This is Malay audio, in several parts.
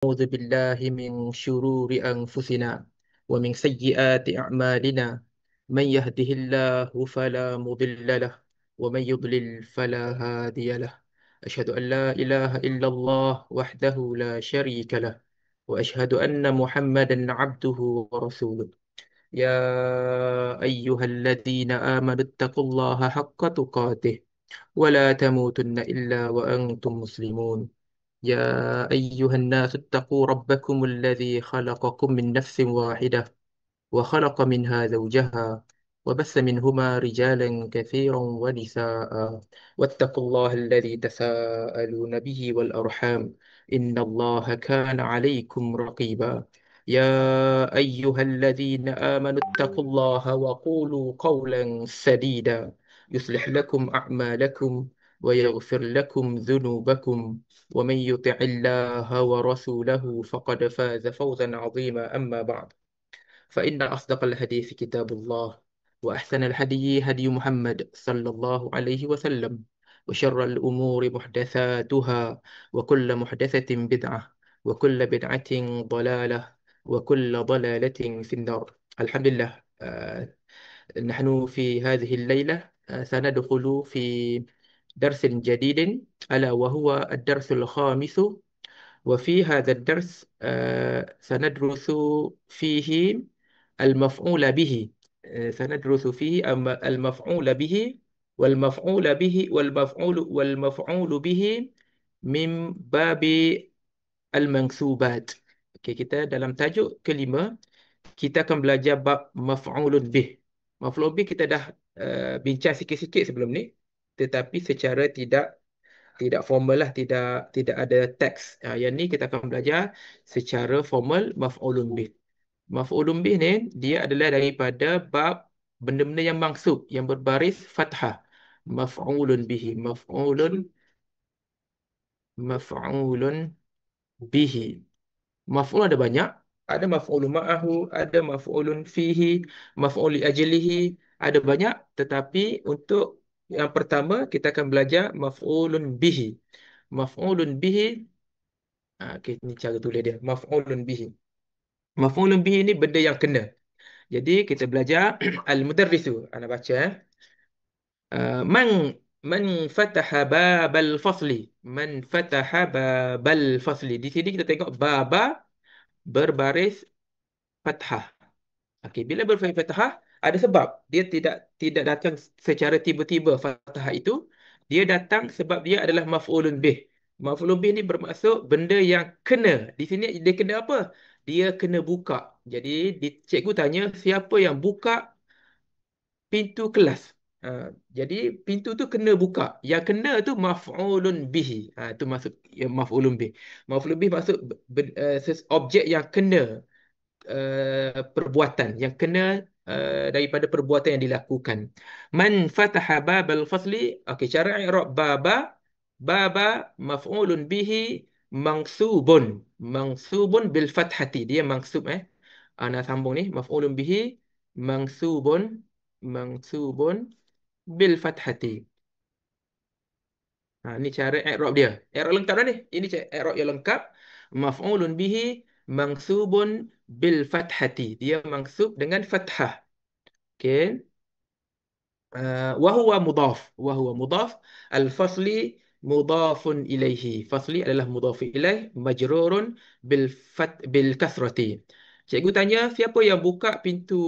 أعوذ بالله من شرور أنفسنا ومن سيئات أعمالنا من يهده الله فلا مضل له ومن يضلل فلا هادي له أشهد أن لا إله إلا الله وحده لا شريك له وأشهد أن محمدا عبده ورسوله يا أيها الذين آمنوا اتقوا الله حق تقاته ولا تموتن إلا وأنتم مسلمون يا أيها الناس اتقوا ربكم الذي خلقكم من نفس واحدة وخلق منها زوجها وبث منهما رجالا كثيرا ونساء واتقوا الله الذي تساءلون به والأرحام إن الله كان عليكم رقيبا يا أيها الذين آمنوا اتقوا الله وقولوا قولا سديدا يصلح لكم أعمالكم ويغفر لكم ذنوبكم ومن يطع الله ورسوله فقد فاز فوزا عظيما أما بعد فإن أصدق الحديث كتاب الله وأحسن الهدي هدي محمد صلى الله عليه وسلم وشر الأمور محدثاتها وكل محدثة بدعة وكل بدعة ضلالة وكل ضلالة في النار الحمد لله نحن في هذه الليلة سندخل في درس جديد ألا وهو الدرس الخامس وفي هذا الدرس سندرس فيه المفعول به سندرس فيه المفعول به والمفعول به من باب المنسوبات. Okey, kita dalam tajuk kelima kita akan belajar bab maf'ulun bih. Maf'ulun bih kita dah bincang sikit-sikit sebelum ni, tetapi secara tidak formal lah, tidak ada teks. Yang ni kita akan belajar secara formal maf'ulun bih. Maf'ulun bih ni dia adalah daripada bab benda-benda yang maksub, yang berbaris fathah. Maf'ulun bihi, maf'ulun bihi. Maf'ul ada banyak. Ada maf'ulun ma'ahu, ada maf'ulun fihi, maf'ul li ajlihi, ada banyak. Tetapi untuk yang pertama kita akan belajar maf'ulun bihi. Maf'ulun bihi, okay, ni cara tulis dia. Maf'ulun bihi. Maf'ulun bihi ni benda yang kena. Jadi kita belajar al-mudarrisu. Ana baca man man fataha babal fasli. Man fataha babal fasli. Di sini kita tengok baba berbaris fathah. Okey, bila berbaris fathah ada sebab. Dia tidak datang secara tiba-tiba fathah itu. Dia datang sebab dia adalah maf'ulun bih. Maf'ulun bih ni bermaksud benda yang kena. Di sini dia kena apa? Dia kena buka. Jadi cikgu tanya siapa yang buka pintu kelas. Jadi pintu tu kena buka. Yang kena tu maf'ulun bihi. Tu maksud ya, maf'ulun bih. Maf'ulun bih maksud objek yang kena perbuatan, yang kena daripada perbuatan yang dilakukan. Man fataha babal fasli. Okey, cara i'rab baba. Baba maf'ulun bihi mansubun. Mansubun bil fathati. Dia mansub Ana sambung ni. Maf'ulun bihi mansubun. Mansubun bil fathati. Ni cara i'rab dia. I'rab lengkap dah ni. Ini i'rab yang lengkap. Maf'ulun bihi mansubun bil fathati. Dia mansub dengan fathah. Okey. Wahuwa mudaf. Wahuwa mudaf. Al-fasli mudafun ilaihi. Fasli adalah mudaf ilaih. Majrurun bil kasrati. Cikgu tanya, siapa yang buka pintu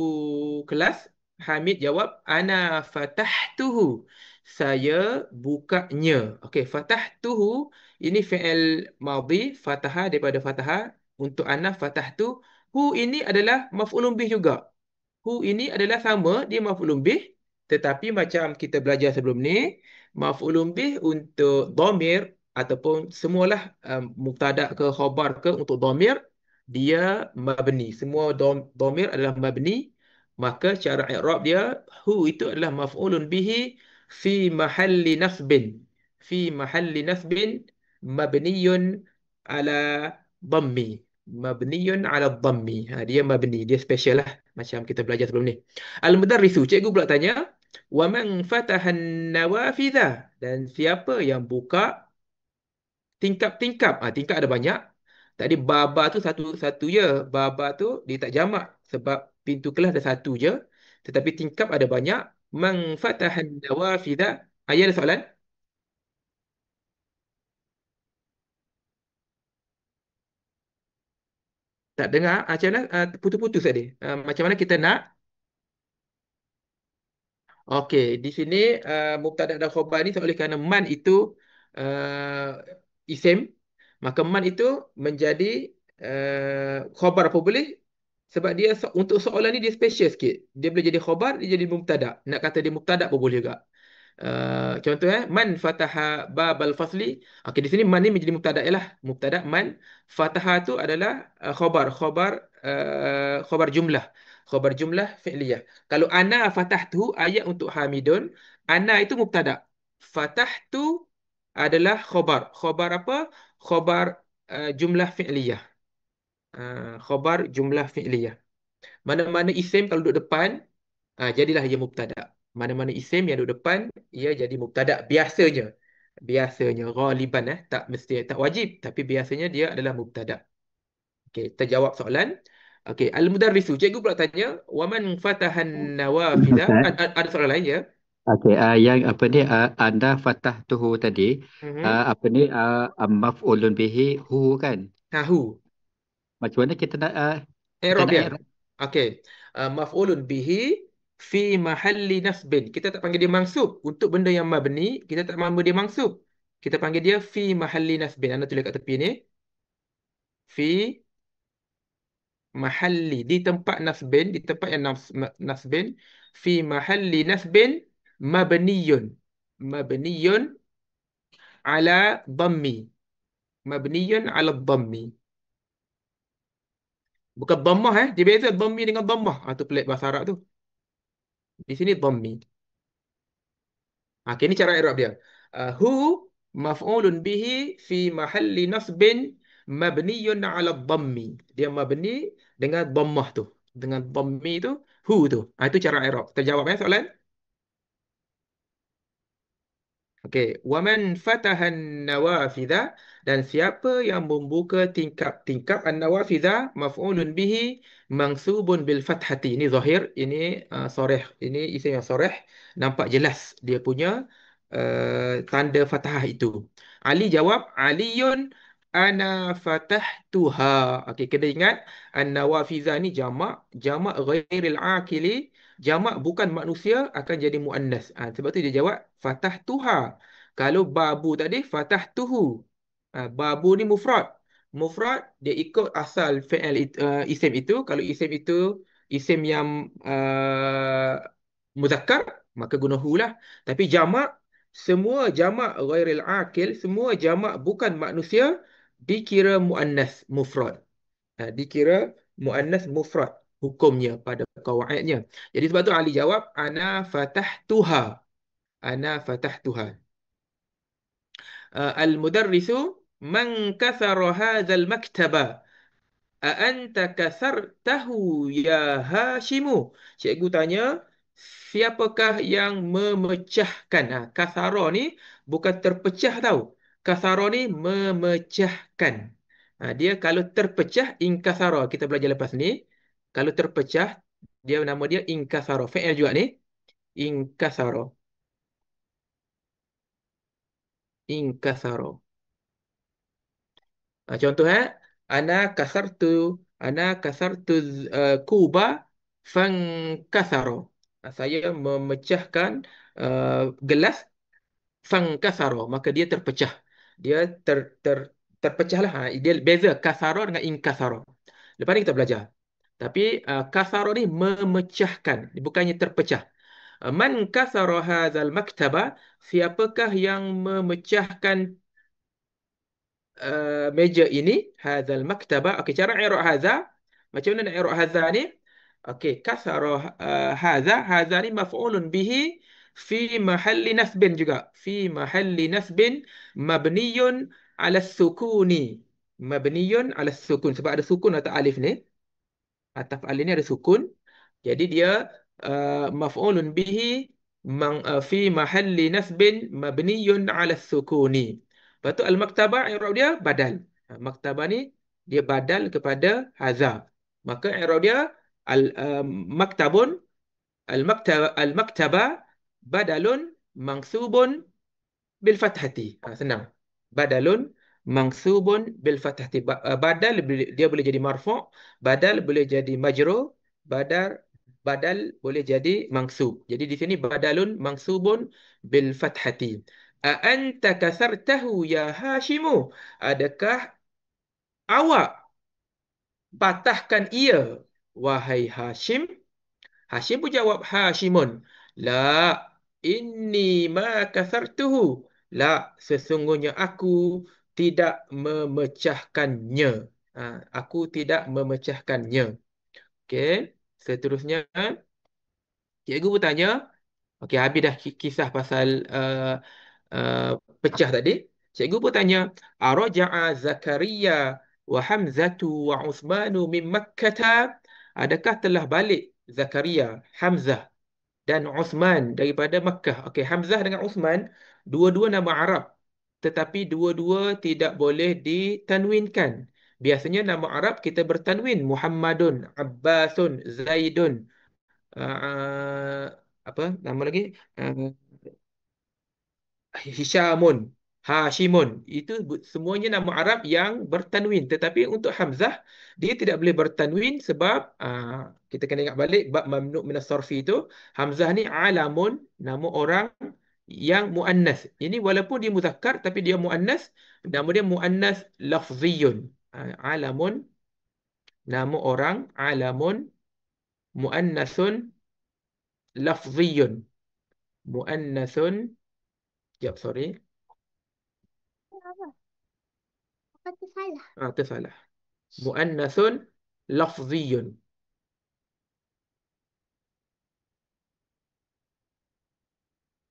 kelas? Hamid jawab, ana fatahtuhu. Saya bukanya. Okey, fatahtuhu ini fi'il madhi, fatahah daripada fatahah. Untuk ana fatahtu, hu ini adalah maf'ulun bih juga. Hu ini adalah sama, dia maf'ulun bih. Tetapi macam kita belajar sebelum ni, maf'ulun bih untuk dhamir ataupun semualah mubtada ke khabar ke untuk dhamir, dia mabni. Semua dhamir adalah mabni. Maka cara i'rab dia, hu itu adalah maf'ulun bihi fi mahalli nasbin. Fi mahalli nasbin mabniyun ala dhammi. Mabniyun ala dhammi. Dia mabni, dia special lah macam kita belajar sebelum ni. Al-mudarrisu, cikgu pula tanya, wa man fatahan nawafidha, dan siapa yang buka tingkap-tingkap. Tingkap ada banyak, Tadi baba tu satu-satu je. Baba tu dia tak jamak sebab pintu kelas ada satu je. Tetapi tingkap ada banyak. Man fatahan nawafidha. Ayat ada soalan? Tak dengar? Macam mana? Putus-putus tadi. Macam mana kita nak? Okey, di sini mubtada dan khabar ni oleh kerana man itu isim, maka man itu menjadi khabar apa boleh? Sebab dia untuk soalan ni dia special sikit. Dia boleh jadi khabar, dia jadi mubtada. Nak kata dia mubtada pun boleh juga. Contoh man fataha babal fasli. Okey, di sini man ni menjadi mubtada ialah mubtada man. Fataha tu adalah khabar jumlah. Khabar jumlah fi'liyah. Kalau ana fatahtu ayat untuk Hamidun, ana itu mubtada. Fatahtu adalah khabar. Khabar apa? Khabar jumlah fi'liyah. Khabar jumlah fi'liyah. Mana-mana isim kalau duduk depan, jadilah ia mubtada. Mana-mana isim yang duduk depan, ia jadi mubtada biasanya. Biasanya ghaliban tak mesti tak wajib tapi biasanya dia adalah mubtada. Okey, kita jawab soalan. Okey, al-mudarrisu cikgu pula tanya, "Wa man fatahan nawafidha?" Ustaz, Ada soalan lain ya? okey, yang apa ni, anda fatah tuhu tadi, Mhm. apa ni, maf'ulun bihi hu kan? Tahu. Macam mana kita I'rab nak dia. i'rab? Okey. Maf'ulun bihi fi mahalli nasbin. Kita tak panggil dia mansub. Untuk benda yang mabni, kita tak panggil dia mansub. Kita panggil dia fi mahalli nasbin. Anda tulis kat tepi ni. Fi mahalli. Di tempat nasbin. Di tempat yang nasbin. Fi mahalli nasbin mabniyun. Mabniyun ala dhammi. Mabniyun ala dhammi. Bukan dhammah Dia beza dhammi dengan dhammah. Tu pelik bahasa Arab tu. Di sini dhammi. Okay, ini cara i'rab dia. Hu maf'ulun bihi fi mahalli nasbin mabniyun ala dhammi. Dia mabni dengan dhammah tu. Dengan dhammi tu, hu tu. Itu cara i'rab. Terjawab soalan? Okey, waman fatahan nawafidha, dan siapa yang membuka tingkap an-nawafidha maf'ulun bihi mansubun bil fathati. Ini zahir, ini soreh, ini isim yang soreh, nampak jelas dia punya tanda fathah itu. Ali jawab, Aliyun ana fatahtuha. Okey, kena ingat an-nawafidha ni jamak ghairil akili, jamak bukan manusia akan jadi muannas. Sebab tu dia jawab fatahtuha. Kalau babu tadi fatahtuhu. Babu ni mufrad. Mufrad dia ikut asal fi'il isim itu. Kalau isim itu isim yang muzakkar, maka guna hu lah. Tapi jamak, semua jamak ghairil akil, semua jamak bukan manusia dikira muannas mufrad. Dikira muannas mufrad hukumnya pada kawaidnya. Jadi sebab tu Ali jawab ana fatahtuha. Ana fatahtuha. Al-mudarrisu man kathara hadzal maktaba. A'anta kasartahu ya Hashimu. Cikgu tanya, siapakah yang memecahkan? Kasara ni bukan terpecah tau. Kasara ni memecahkan. Dia kalau terpecah, inkasara. Kita belajar lepas ni. Kalau terpecah, dia nama dia inkasara. Fi'il juga ni. Inkasara. Inkasara. Contoh ana kasartu ana kasartu kuba fankasaro. Saya memecahkan gelas fankasaro, maka dia terpecah. Dia terpecahlah. Dia beza kasaro dengan inkasaro. Lepas ni kita belajar. Tapi kasaro ni memecahkan, bukannya terpecah. Man kasara hadzal maktaba, siapakah yang memecahkan meja ini, hadzal maktaba. Okey, cara i'rab hadza, macam mana nak i'rab hadza ni? Okey, kasara hadza ni maf'ulun bihi fi mahalli nasbin juga. Fi mahalli nasbin mabniyun ala sukuni. Mabniyun ala sukun, sebab ada sukun atau alif ni. Atas alif ni ada sukun. Jadi dia maf'ulun bihi fi mahalli nasbin mabniyun ala sukuni. Lepas tu al-maktabah i'rab dia badal. Maktabah ni Dia badal kepada haza. Maka i'rab dia al maktabun al-maktaba badalun mansubun bil fathati. Senang. Badalun mansubun bil fathati. Badal dia boleh jadi marfu', badal boleh jadi majrur, badal badal boleh jadi mansub. Jadi di sini badalun mansubun bil fathati. A anta kasartahu ya Hashimu? Adakah awak patahkan ia wahai Hashim? Hashim pun jawab Hashimun. La, inni ma kasartuhu. La, sesungguhnya aku tidak memecahkannya. Aku tidak memecahkannya. Okey, seterusnya cikgu bertanya, okey habis dah kisah pasal uh, pecah tadi. Cikgu bertanya, Araja'a Zakaria wa Hamzatu wa Uthmanu min Makkah. Adakah telah balik Zakaria, Hamzah dan Uthman daripada Makkah? Okey, Hamzah dengan Uthman dua-dua nama Arab, tetapi dua-dua tidak boleh ditanwinkan. Biasanya nama Arab kita bertanwin, Muhammadun, Abbasun, Zaidun, uh, apa nama lagi? Uh, Hishamun, Hashimun. Itu semuanya nama Arab yang bertanwin. Tetapi untuk Hamzah, dia tidak boleh bertanwin sebab kita kena ingat balik bab mamnu' minas sarfi itu. Hamzah ni alamun, nama orang yang muannas. Ini walaupun dia muzakkar tapi dia muannas, nama dia muannas lafziyun. Alamun, nama orang alamun muannasun lafziyun. Muannasun, jap sorry. Tersalah. Muannasun lafziyun.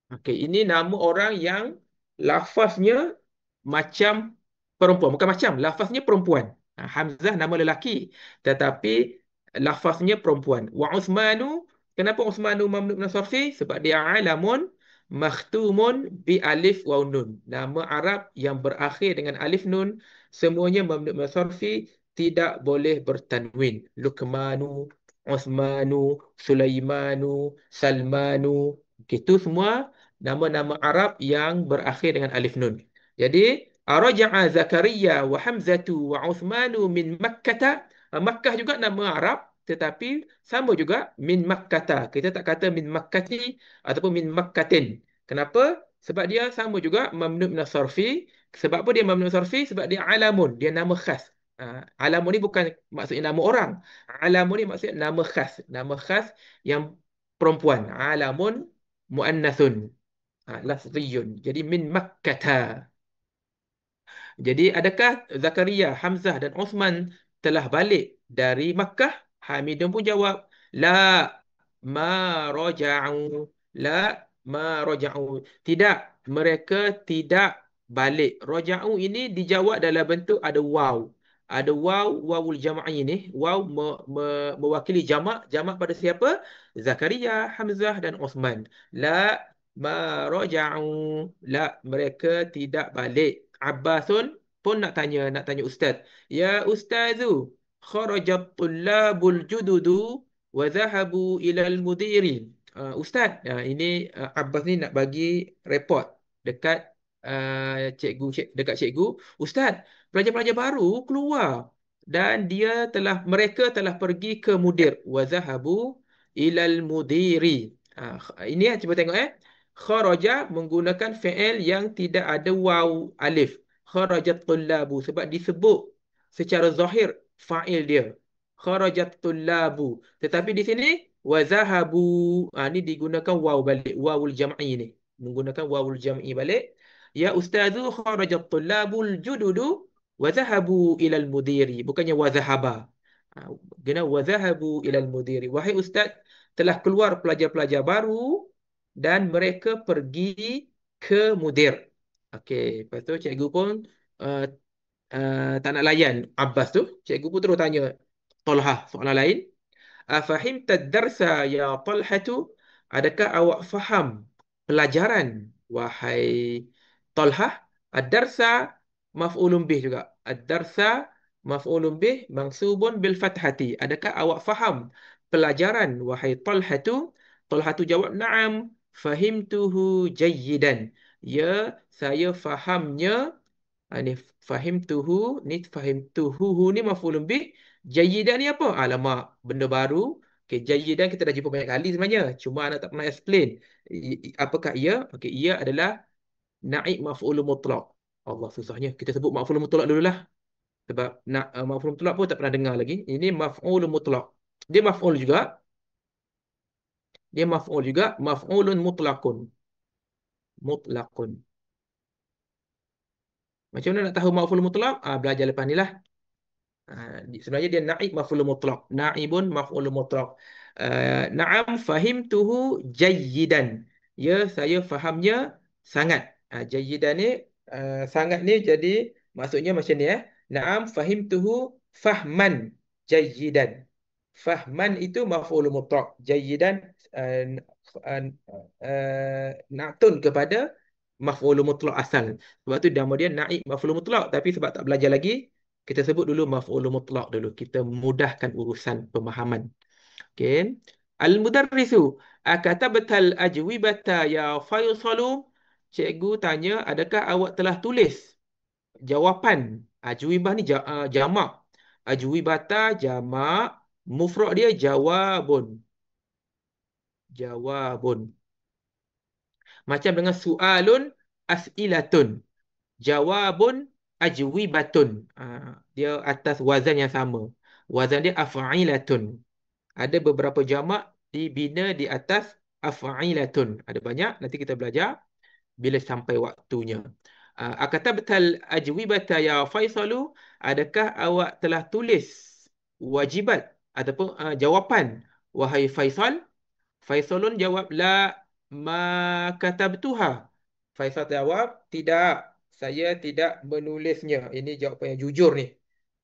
Okey, ini nama orang yang lafaznya macam perempuan. Bukan macam, lafaznya perempuan. Hamzah nama lelaki, tetapi lafaznya perempuan. Wa Uthmanu, kenapa Uthmanu mamnu min sarfi? Sebab dia alamun makhtumun bi alif wa nun. Nama Arab yang berakhir dengan alif nun, semuanya mamnu min sarfi, tidak boleh bertanwin. Luqmanu, Uthmanu, Sulaimanu, Salmanu. Itu semua nama-nama Arab yang berakhir dengan alif nun. Jadi, Araja'a Zakaria wa Hamzatu wa Uthmanu min Makkah. Makkah juga nama Arab, tetapi sama juga min Makkata. Kita tak kata min Makkati ataupun min Makkatin. Kenapa? Sebab dia sama juga mamnu' min sarfi. Sebab apa dia mamnu' min sarfi? Sebab dia alamun, dia nama khas. Alamun ni bukan maksudnya nama orang. Alamun ni maksudnya nama khas. Nama khas yang perempuan. Alamun muannathun. Lafziyun. Jadi min Makkata. Jadi adakah Zakaria, Hamzah dan Osman telah balik dari Makkah? Hamidun pun jawab, La ma raja'u. La ma raja'u. Tidak, mereka tidak balik. Raja'u ini dijawab dalam bentuk ada waw. Ada waw, wawul jama'i ini. Waw mewakili jamak. Jamak pada siapa? Zakaria, Hamzah dan Osman. La ma raja'u. La, mereka tidak balik. Abbasun pun nak tanya ustaz. Ya ustazu, kharajat tullabul jududu wa dhahabu ilal mudiri. Ustaz, ini Abbas ni nak bagi report dekat dekat cikgu. Ustaz, pelajar-pelajar baru keluar dan mereka telah pergi ke mudir. Wa dhahabu ilal mudiri. Ini cuba tengok Kharaja menggunakan fi'il yang tidak ada waw alif. Kharajat tullabu sebab disebut secara zahir fa'il dia. Kharajat tullabu. Tetapi di sini wa zahabu. Ini digunakan waw balik. Wawul jam'i ni. Menggunakan wawul jam'i balik. Ya ustazu kharajat tullabul jududu wa zahabu ilal mudiri. Bukannya wa zahaba. Kena wa zahabu ilal mudiri. Wahai ustaz, telah keluar pelajar-pelajar baru dan mereka pergi ke mudir. Okey, lepas tu cikgu pun uh, tak nak layan Abbas tu. Cikgu pun terus tanya Talhah soalan lain. Afahimta darsa ya Talhatu? Adakah awak faham pelajaran wahai Talhah? Ad-darsa maf'ulun bih juga. Ad-darsa maf'ulun bih mansubun bil fathati. Adakah awak faham pelajaran wahai Talhatu? Talhatu jawab, "Na'am, fahimtuhu jayyidan." Ya, saya fahamnya. Ni fahimtuhu, ni fahimtuhu ni maf'ulun bih. Jayyidan ni apa? Alamak, benda baru. Okay, jayyidan kita dah jumpa banyak kali sebenarnya. Cuma anak tak pernah explain. Apakah ia? Okey, ia adalah naib maf'ulun mutlaq. Allah, susahnya. Kita sebut maf'ulun mutlaq dululah. Sebab maf'ul mutlaq pun tak pernah dengar lagi. Ini maf'ul mutlaq. Dia maf'ul juga. Dia maf'ul juga. Maf'ulun mutlaqun. Mutlaqun. Macam mana nak tahu maf'ul mutlaq? Belajar lepas ni lah. Sebenarnya dia naib maf'ul mutlaq. Naibun maf'ul mutlaq. Na'am fahimtuhu jayyidan. Ya, saya fahamnya sangat. Jayyidan ni, sangat ni jadi maksudnya macam ni. Na'am fahimtuhu fahman jayyidan. Fahman itu maf'ul mutlaq. Jayyidan uh, uh, na'tun kepada maf'ul mutlaq asal. Sebab tu nama dia naib maf'ul mutlaq. Tapi sebab tak belajar lagi, kita sebut dulu maf'ul mutlaq dulu. Kita mudahkan urusan pemahaman. Okey. Al-mudarrisu akatabtal ajwibata ya Faisalu? Cikgu tanya, adakah awak telah tulis jawapan? Ajwibah ni jamak. Ajwibata jamak. Mufrad dia jawabun. Jawabun. Macam dengan su'alun, as'ilatun. Jawabun, ajwibatun. Dia atas wazan yang sama. Wazan dia af'ilatun. Ada beberapa jamak dibina di atas af'ilatun. Ada banyak, nanti kita belajar bila sampai waktunya. Akatabtal ajwibata ya Faisalu? Adakah awak telah tulis wajibat ataupun jawapan wahai Faisal? Faisalun jawab, la ma katabtuha. Faisal jawab, tidak, saya tidak menulisnya. Ini jawapan yang jujur ni.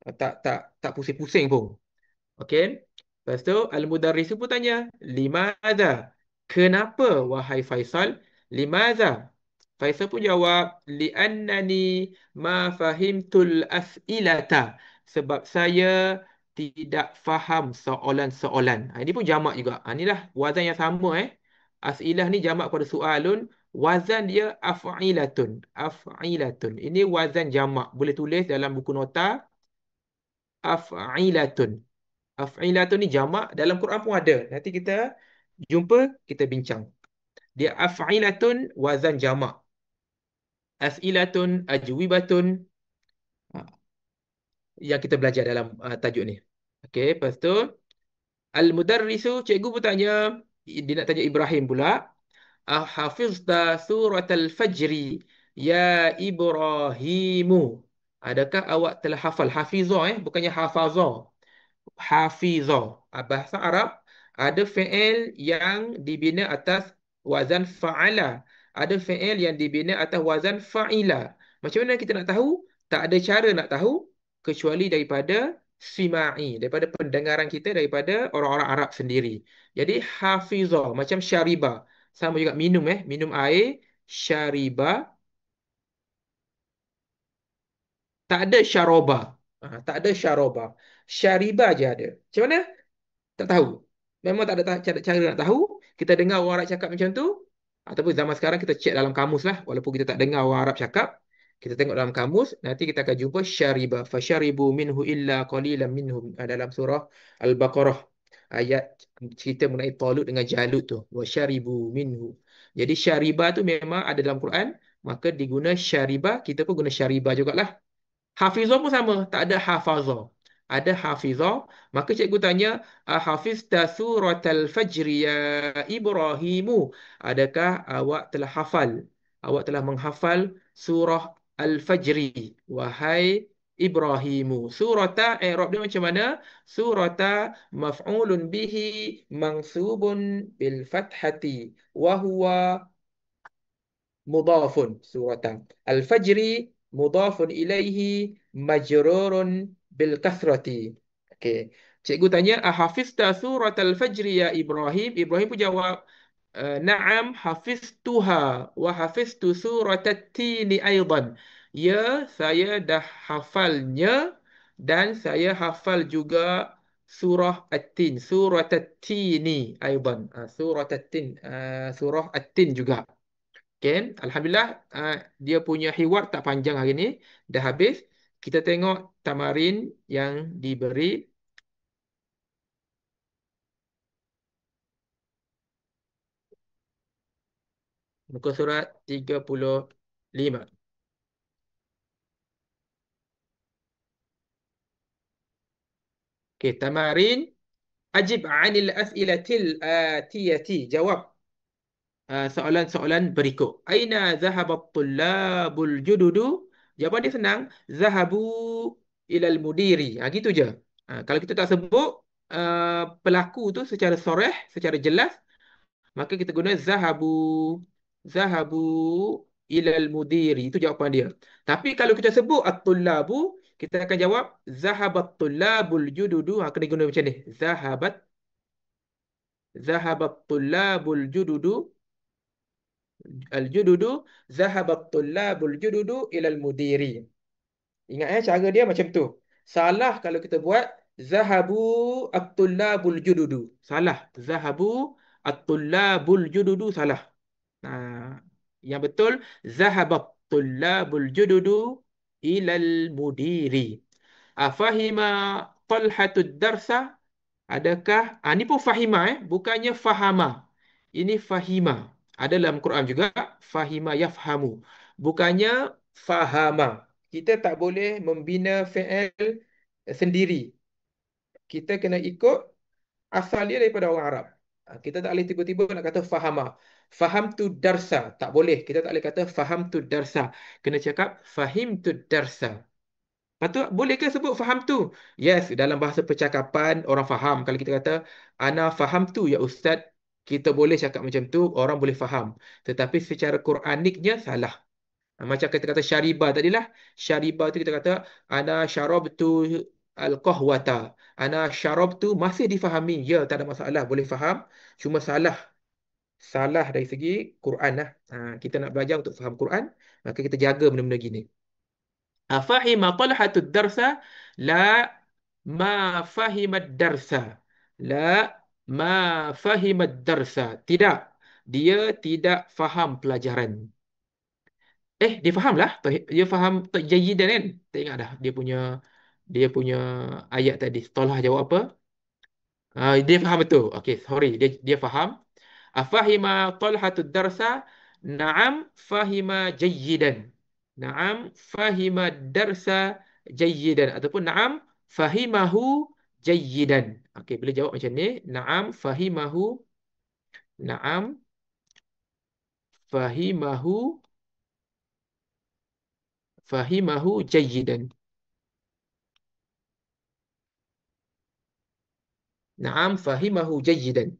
Tak pusing-pusing pun. Okey. Lepas tu al-mudarris pun tanya, limadha? Kenapa wahai Faisal? Limadha? Faisal pun jawab, li'annani ma fahimtul as'ilata. Sebab saya tidak faham soalan-soalan. Ini pun jamak juga. Inilah wazan yang sama. As'ilah ni jamak pada soalun. Wazan dia af'ilatun. Af'ilatun. Ini wazan jamak. Boleh tulis dalam buku nota. Af'ilatun. Af'ilatun ni jamak. Dalam Quran pun ada. Nanti kita jumpa, kita bincang. Dia af'ilatun wazan jamak. As'ilatun, ajwibatun. Yang kita belajar dalam tajuk ni. Okey, lepas tu al-mudarrisu, cikgu bertanya, dia nak tanya Ibrahim pula. Hafizta surat al-fajri ya Ibrahimu? Adakah awak telah hafal? Hafizah, bukannya hafazah. Hafizah. Bahasa Arab ada fi'il yang dibina atas wazan fa'ala. Ada fi'il yang dibina atas wazan fa'ila. Macam mana kita nak tahu? Tak ada cara nak tahu kecuali daripada sima'i, daripada pendengaran kita, daripada orang-orang Arab sendiri. Jadi hafizah macam syariba. Sama juga minum, minum air. Syariba. Tak ada syaroba. Tak ada syaroba. Syariba je ada. Macam mana? Tak tahu. Memang tak ada cara nak tahu. Kita dengar orang Arab cakap macam tu. Ataupun zaman sekarang kita cek dalam kamus lah. Walaupun kita tak dengar orang Arab cakap. Kita tengok dalam kamus. Nanti kita akan jumpa syariba. Fasyaribu minhu illa qalilan minhum. Dalam surah Al-Baqarah. Ayat cerita mengenai Talut dengan Jalut tu. Wasyaribu minhu. Jadi syariba tu memang ada dalam Quran. Maka diguna syariba. Kita pun guna syariba jugalah. Hafizah pun sama, tak ada hafazah. Ada hafizah, maka cikgu tanya, ahafizta suratal fajri ya Ibrahimu? Adakah awak telah hafal? Awak telah menghafal surah Al-Fajri, wahai Ibrahimu. Surata, i'rab dia macam mana? Surata maf'ulun bihi mansubun bil fathati wa huwa mudafun suratan. Al-Fajri mudafun ilaihi majrurun bil kasrati. Okey. Cikgu tanya, ahafizta surat al-Fajri ya Ibrahim? Ibrahim pun jawab, na'am hafiztuha wa hafiztu surat at-tini aidan. Ya, saya dah hafalnya Dan saya hafal juga surah At-Tin, surah At-Tini aidan. Surah At-Tin, surah At-Tin juga. Okay, Alhamdulillah, dia punya hiwar tak panjang hari ni, dah habis. Kita tengok tamarin yang diberi. Muka surat 35. Okay, tamarin. Ajib anil as'ilatil atiyati. Jawab soalan-soalan berikut. Aina zahabat tullabul jududu? Jawapan dia senang. Zahabu ilal mudiri. Gitu je. Kalau kita tak sebut pelaku tu secara soreh, secara jelas, maka kita guna zahabu. Zahabu ilal mudiri. Itu jawapan dia. Tapi kalau kita sebut at-tullabu, kita akan jawab zahabat tullabul jududu. Kena guna macam ni. Zahabat tullabul jududu. Al-jududu zahabat tullabul jududu ilal mudiri. Ingat cara dia macam tu. Salah kalau kita buat zahabu at-tullabul jududu. Salah. Zahabu at-tullabul jududu salah. Yang betul zahabat tullabul jududu ilal mudiri. Afahima talhatud darsa? Adakah ni pun fahima bukannya fahama. Ini fahima. Ada dalam Quran juga fahima yafhamu. Bukannya fahama. Kita tak boleh membina fi'il sendiri. Kita kena ikut asal dia daripada orang Arab. Kita tak boleh tiba-tiba nak kata fahama. Faham tu darsa. Tak boleh. Kita tak boleh kata faham tu darsa. Kena cakap fahim tu darsa. Lepas tu, bolehkah sebut faham tu? Yes, dalam bahasa percakapan orang faham. Kalau kita kata, ana faham tu ya Ustaz, kita boleh cakap macam tu, orang boleh faham. Tetapi secara Quraniknya salah. Macam kita kata syariba tadilah. Syariba tu kita kata, ana syarabtu al-qahwata. Ana syarabtu masih difahami. Ya, tak ada masalah. Boleh faham. Cuma salah. Salah dari segi Quran lah. Kita nak belajar untuk faham Quran, maka kita jaga benda-benda gini. Afahima talhatud darsa? La ma fahimat darsa. La ma fahimat darsa. Tidak. Dia tidak faham pelajaran. Dia faham lah. Dia faham jayidan kan? Tak ingat dah. Dia punya ayat tadi. Talha jawab apa? Dia faham betul. Okay, sorry. Dia faham. Afahima talhatud darsa? Naam fahima jayidan. Naam fahima darsa jayidan. Ataupun naam fahimahu jayidan. Okey, boleh jawab macam ni. Naam fahimahu. Naam fahimahu. Fahimahu jayidan. Naam fahimahu jayidan.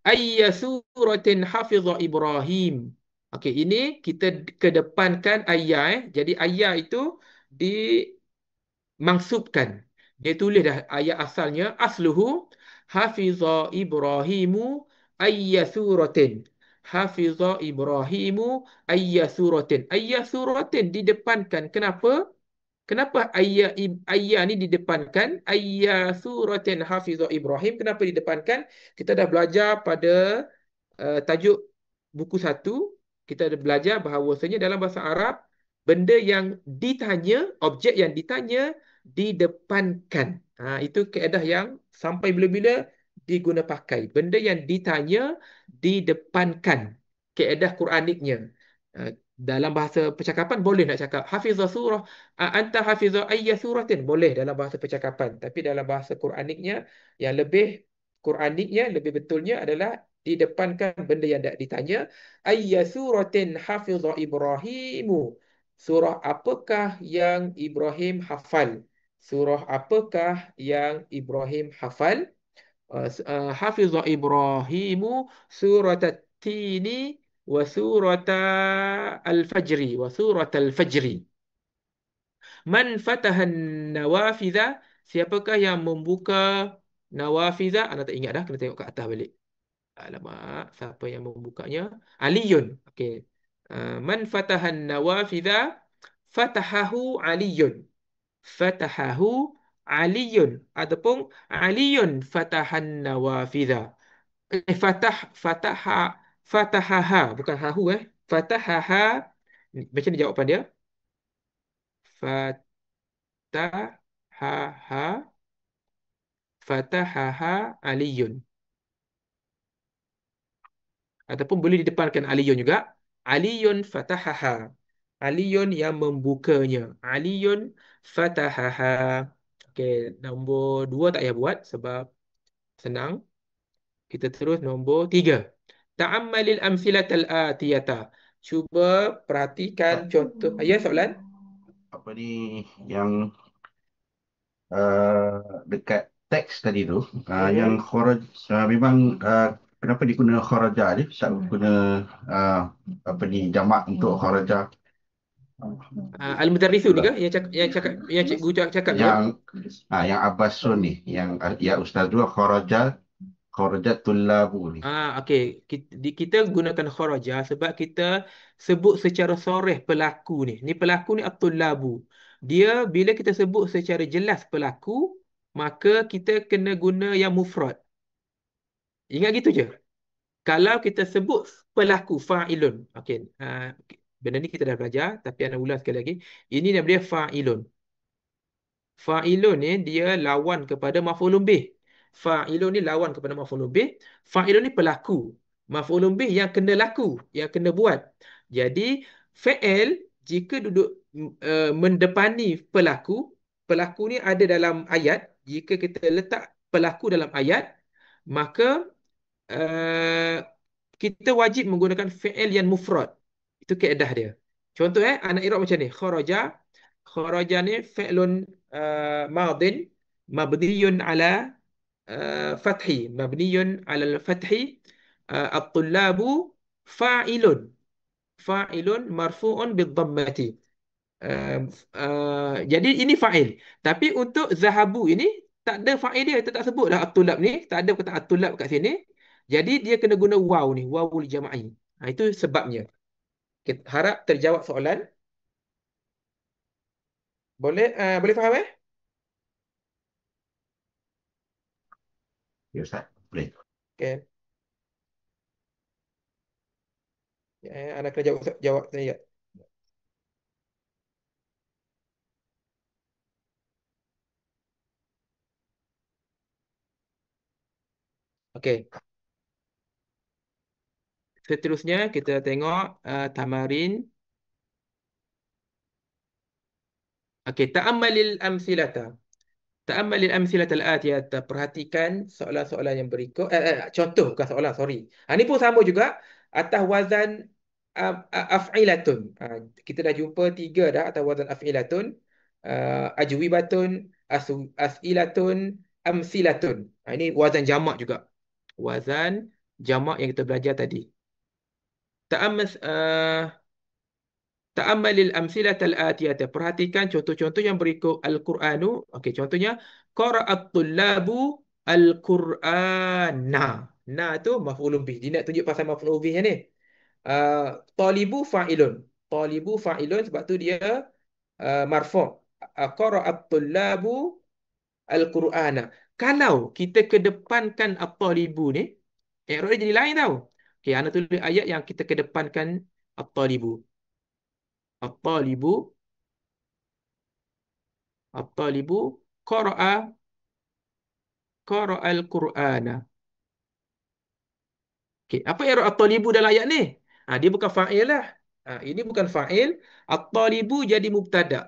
Ayya suratin hafiza Ibrahim. Okey, ini kita kedepankan ayat. Jadi ayat itu dimangsubkan. Dia tulis dah ayat asalnya. Asluhu hafiza Ibrahimu ayya suratin. Hafiza Ibrahimu ayya suratin. Ayya suratin didepankan. Kenapa? Kenapa ayat ni didepankan? Ayya suratin hafiza Ibrahim. Kenapa didepankan? Kita dah belajar pada tajuk buku 1. Kita dah belajar bahawasanya dalam bahasa Arab, benda yang ditanya, objek yang ditanya, didepankan. Itu kaedah yang sampai bila-bila diguna pakai. Benda yang ditanya, didepankan. Kaedah Quraniknya. Dalam bahasa percakapan boleh nak cakap hafizah surah, anta hafizah ayya suratin, boleh dalam bahasa percakapan. Tapi dalam bahasa Quraniknya, yang lebih Quraniknya, lebih betulnya adalah didepankan benda yang tak ditanya. Ayya suratin hafizah Ibrahimu. Surah apakah yang Ibrahim hafal? Surah apakah yang Ibrahim hafal? Hafizah Ibrahimu surat At-Tini wa surat Al-Fajri. Wa surat Al-Fajri. Man fatahan nawafidha? Siapakah yang membuka nawafidha? Anda tak ingat dah, kena tengok ke atas balik. Alamak, siapa yang membukanya? Aliyun. Okey. Man fatahan nawafidha? Fatahahu Aliyun. fatahahu Aliyun ataupun Aliyun fatahan nawafidha. Fataha fatahaha bukan hahu fatahaha. Macam ni jawapan dia. Fatahaha fatahaha Aliyun, ataupun boleh didepankan Aliyun juga. Aliyun fatahaha. Aliyun yang membukanya. Aliyun fatahaha. Okey, nombor 2 tak payah buat sebab senang. Kita terus nombor 3. Ta'ammalil amsilatal atiyata. Cuba perhatikan contoh. Ya, soalan? Apa ni yang dekat teks tadi tu, yang kharaj, memang kenapa diguna kharaja ni, tak guna apa ni jamak untuk kharaja. Al-Mudarrisun ni ke? Yang cikgu cakap tu? Yang Abbasun ni, yang ya ustaz dua kharajat tullabu ni. Okey. Kita gunakan kharaja sebab kita sebut secara soreh pelaku ni. Ni pelaku ni at-tullabu. Dia bila kita sebut secara jelas pelaku, maka kita kena guna yang mufrad. Ingat gitu je. Kalau kita sebut pelaku fa'ilun. Okey. Benda ni kita dah belajar tapi ana ulang sekali lagi. Ini nama dia fa'ilun. Fa'ilun ni dia lawan kepada maf'ulun bih. Fa'ilun ni lawan kepada maf'ulun bih. Fa'ilun ni pelaku. Maf'ulun bih yang kena laku, yang kena buat. Jadi fi'il jika duduk mendepani pelaku, pelaku ni ada dalam ayat. Jika kita letak pelaku dalam ayat, maka uh, kita wajib menggunakan fi'il yang mufrad. Itu kaedah dia. Contoh anak i'rab macam ni. Kharaja. Kharaja ni fi'lun madin mabniyun ala fathi. Mabniyun ala al-fathi. At-tullabu fa'ilun. Fa'ilun marfu'un bid-dhammati. Jadi ini fa'il. Tapi untuk zahabu ini tak ada fa'il dia. Kita tak sebutlah at-tullab ni. Tak ada kata at-tullab kat sini. Jadi dia kena guna waw ni. Wawul jama'i. Itu sebabnya. Kita harap terjawab soalan. Boleh faham Ya ustaz, boleh. Okay. Anda kena jawab saya. Okey. Seterusnya kita tengok tamarin. Okey, ta'ammalil amsilata. Ta'ammalil amsilatal atiyata. Perhatikan soalan-soalan yang berikut. Contoh bukan soalan, sorry. Ini pun sama juga atas wazan af'ilatun. Kita dah jumpa 3 dah atas wazan af'ilatun. Ajwibatun, as'ilatun, amsilatun. Ini wazan jamak juga. Wazan jamak yang kita belajar tadi. Ta'ammas Ta'ammalil amsilatal atiyata. Perhatikan contoh-contoh yang berikut. Al-Qur'anu. Okey, contohnya qara'at tullabu al-Qur'ana. Na tu maf'ulun bih. Dia nak tunjuk pasal maf'ulun bih ni. Talibu fa'ilun. Talibu fa'ilun sebab tu dia marfu'. Qara'at tullabu al-Qur'ana. Kalau kita kedepankan at-talibu ni, i'rab dia jadi lain tau. Okey, ana tulis ayat yang kita kedepankan at-talibu. At-talibu At-talibu qara'al Qur'ana. Okey, apa i'rab at-talibu dalam ayat ni? Dia bukan fa'il lah. Ini bukan fa'il. At-talibu jadi mubtada.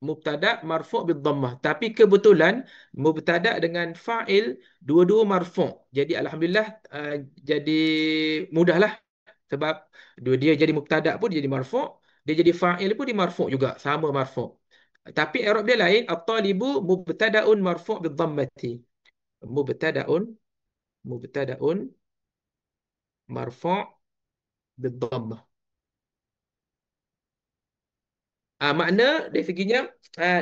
Mubtada marfu' bid-dhammah. Tapi kebetulan mubtada dengan fa'il dua-dua marfu'. Jadi alhamdulillah jadi mudahlah sebab dia jadi mubtada pun dia jadi marfu', dia jadi fa'il pun dia marfu' juga, sama marfu'. Tapi i'rab dia lain. At-talibu mubtada'un marfu' bid-dhammati. Mubtada'un marfu' bid-dhammah. Makna dari seginya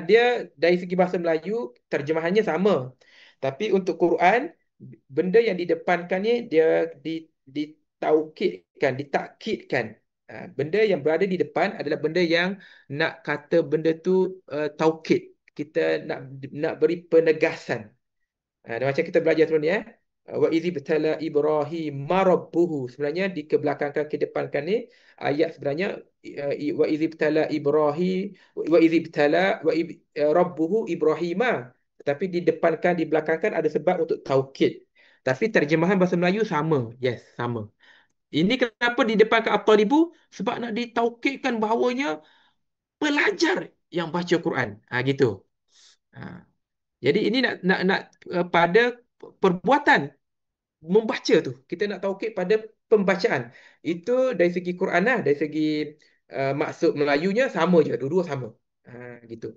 dia dari segi bahasa Melayu terjemahannya sama. Tapi untuk Quran benda yang didepankan ni dia ditaukidkan, ditakkidkan. Benda yang berada di depan adalah benda yang nak kata benda tu taukid. kita nak beri penegasan. Macam kita belajar sebelum ni wa idzi btala Ibrahim rabbuhu, sebenarnya dikebelakangkan kedepankan ni ayat sebenarnya wa idzi btala Ibrahim wa idzi btala rabbuhu Ibrahima, tetapi di belakangkan ada sebab untuk taukid. Tapi terjemahan bahasa Melayu sama. Yes, sama. Ini kenapa di depankan at-talibu? Sebab nak ditaukidkan bahawanya pelajar yang baca Quran. Gitu. Jadi ini nak pada perbuatan membaca tu. Kita nak taukid pada pembacaan. Itu dari segi Quran lah, dari segi maksud Melayunya sama je, dua-dua sama. Gitu.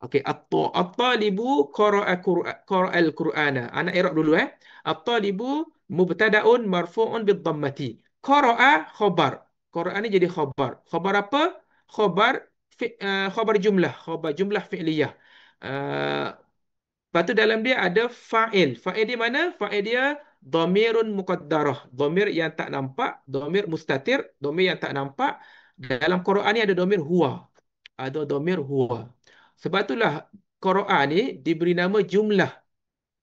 Okey, at-talibu qara'al Qur'ana. Anak i'rab dulu At-talibu mubtada'un marfu'un bid-dhammati. Qara'a khabar. Qara'a ni jadi khabar. Khabar apa? Khabar jumlah, khabar jumlah fi'liyah. Lepas tu dalam dia ada fa'il. Fa'il di mana? Fa'il dia dhamirun muqaddarah. Dhamir yang tak nampak, dhamir mustatir, dhamir yang tak nampak. Dalam Quran ni ada dhamir huwa. Ada dhamir huwa. Sebab itulah Quran ni diberi nama jumlah.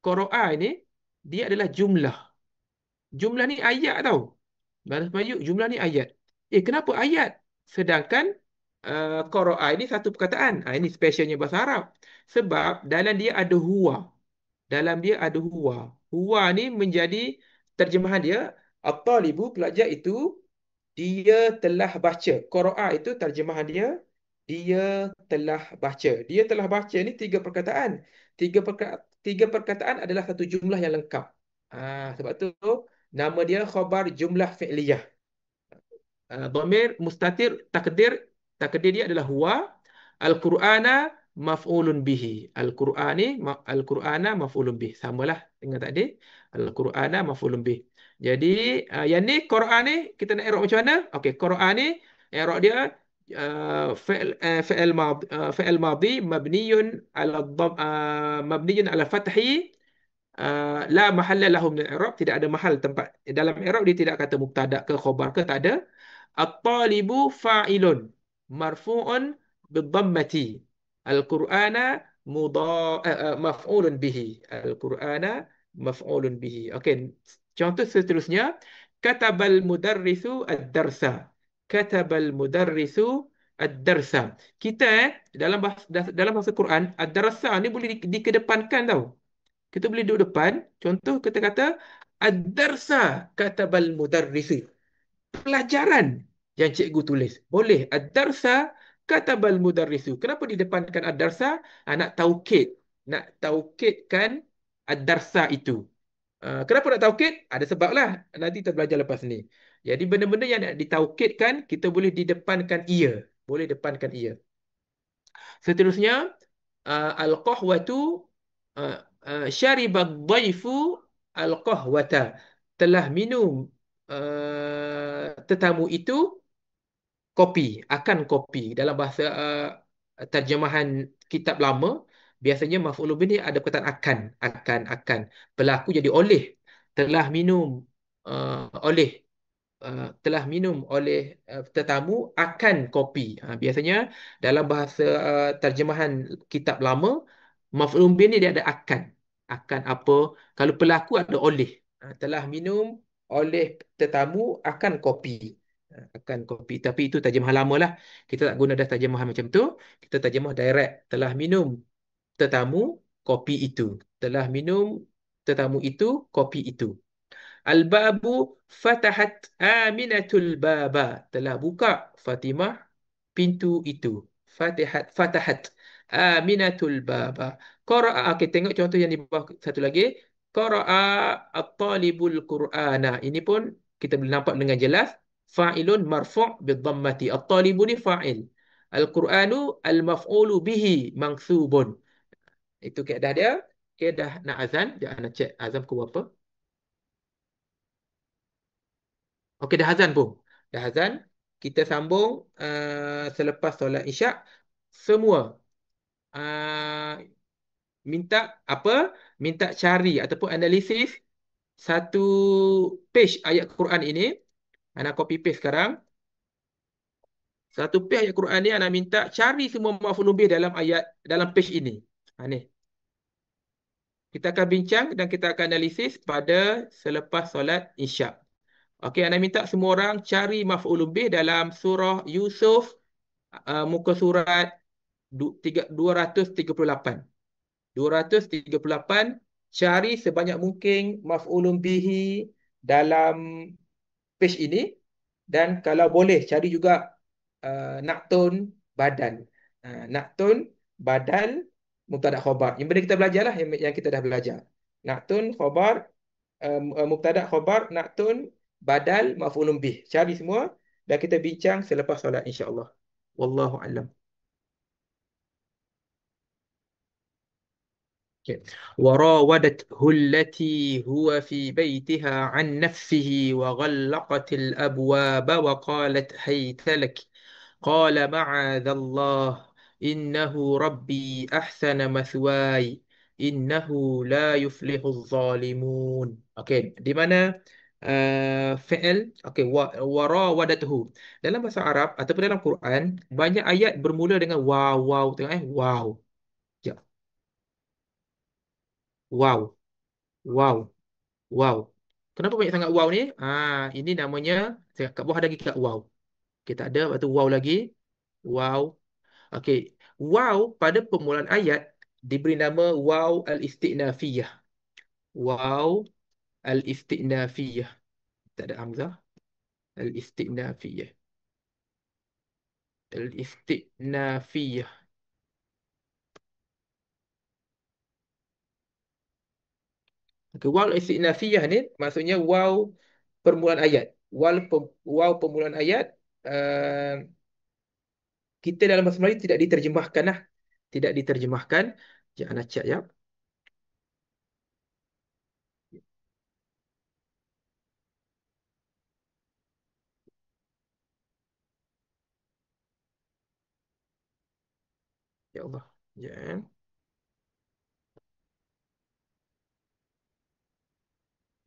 Quran ni dia adalah jumlah. Jumlah ni ayat tau. Bahasa Melayu jumlah ni ayat. Kenapa ayat? Sedangkan Quran ni satu perkataan. Ini specialnya bahasa Arab. Sebab dalam dia ada huwa. Dalam dia ada huwa. Huwa ni menjadi terjemahan dia. At-talibu, pelajar itu, dia telah baca. Qara'a itu terjemahan dia, dia telah baca. Dia telah baca ni tiga perkataan. Tiga perkataan adalah satu jumlah yang lengkap. Sebab tu nama dia khabar jumlah fi'liyah. Dhamir mustatir takdir dia adalah huwa. Al-Qur'ana maf'ulun bihi. Al-Qur'ana maf'ulun bihi. Samalah dengan tadi. Al-Qur'ana maf'ulun bihi. Jadi yang ni Quran ni kita nak i'rab macam mana? Okey, Quran ni i'rab dia fi'il madhi mabniyun ala mabniyun ala fathi la mahalla lahu min al-i'rab, tidak ada mahal tempat dalam i'rab, dia tidak kata mubtada ke khabar ke, tak ada. At-talibu fa'ilun marfu'un bid-dhammati. Al-Qur'ana maf'ulun bihi. Al-Qur'ana maf'ulun bihi. Okey, contoh seterusnya, katabal mudarrisu ad-darsa. Katabal mudarrisu ad-darsa. Kita dalam bahasa Quran, ad-darsa ni boleh dikedepankan tau. Kita boleh duduk depan. Contoh kita kata ad-darsa katabal mudarrisu. Pelajaran yang cikgu tulis. Boleh. Ad-darsa katabal mudarrisu. Kenapa didepankan ad-darsa? Nak taukid. Nak taukidkan ad-darsa itu. Kenapa nak taukid? Ada sebab lah. Nanti kita belajar lepas ni. Jadi benda-benda yang nak ditaukidkan, kita boleh didepankan ia. Boleh depankan ia. Seterusnya, al-qahwatu syaribad dhaifu al-qahwata. Telah minum tetamu itu kopi, akan kopi. Dalam bahasa terjemahan kitab lama, biasanya maf'ul bih ni ada perkataan akan. Pelaku jadi oleh. Telah minum oleh tetamu akan kopi. Biasanya dalam bahasa terjemahan kitab lama, maf'ul bih ni dia ada akan. Akan apa? Kalau pelaku ada oleh. Telah minum oleh tetamu akan kopi. Akan kopi. Tapi itu terjemahan lama lah. Kita tak guna dah terjemahan macam tu. Kita terjemah direct. Telah minum tetamu kopi itu. Telah minum tetamu itu kopi itu. Al-babu fatahat Aminatul baba. Telah buka Fatimah pintu itu. Fatahat Aminatul baba. Qara'a. Okey, tengok contoh yang di bawah satu lagi. Qara'a at-talibul Qur'ana. Ini pun kita boleh nampak dengan jelas. Fa'ilun marfu' bid-dhammati. At-talibu ni fa'il. Al-Qur'anu al-maf'ulu bihi mansubun. Itu kaedah dia. Okay, dah nak azan. Jangan nak check azan pukul berapa. Okey, dah azan pun. Dah azan. Kita sambung selepas solat Isyak. Semua minta apa? Minta cari ataupun analisis satu page ayat Quran ini. Ana copy paste sekarang. Satu page ayat Quran ni anak minta cari semua maf'ulun bih dalam ayat, dalam page ini. Ni. Kita akan bincang dan kita akan analisis pada selepas solat Isyak. Okey, anak minta semua orang cari maf'ulun bih dalam surah Yusuf, muka surat 238. 238, cari sebanyak mungkin maf'ulun bihi dalam page ini, dan kalau boleh cari juga naktun badal. Naktun badal mubtada khabar. Yang benda kita belajar lah, yang kita dah belajar. Naktun khabar, mubtada khabar, naktun badal maf'ulun bih. Cari semua dan kita bincang selepas solat insya-Allah. Wallahu a'lam. وراودته التي هو في بيتها عن نفسه وغلقت الأبواب وقالت هيت لك قال معاذ الله إنه ربي أحسن مثواي إنه لا يفلح الظالمون. Okey, di mana fi'il okey warawadatuhu dalam bahasa Arab ataupun dalam Quran banyak ayat bermula dengan wow wow tengok wow. Sekejap. Wow. Wow. Wow. Kenapa banyak sangat wow ni? Ini namanya, kat bawah ada lagi kat wow. Kita ada, lepas tu wow lagi. Wow. Okey. Wow pada permulaan ayat diberi nama wow al-istinafiyah. Wow al-istinafiyah. Tak ada hamzah. Al-istinafiyah. Al-istinafiyah. Okay, wow al-istinafiyah ni maksudnya wow permulaan ayat. Wow permulaan ayat. Uh, kita dalam bahasa Melayu tidak diterjemahkan lah. Tidak diterjemahkan. Jangan nak cak ya. Ya Allah. Ya.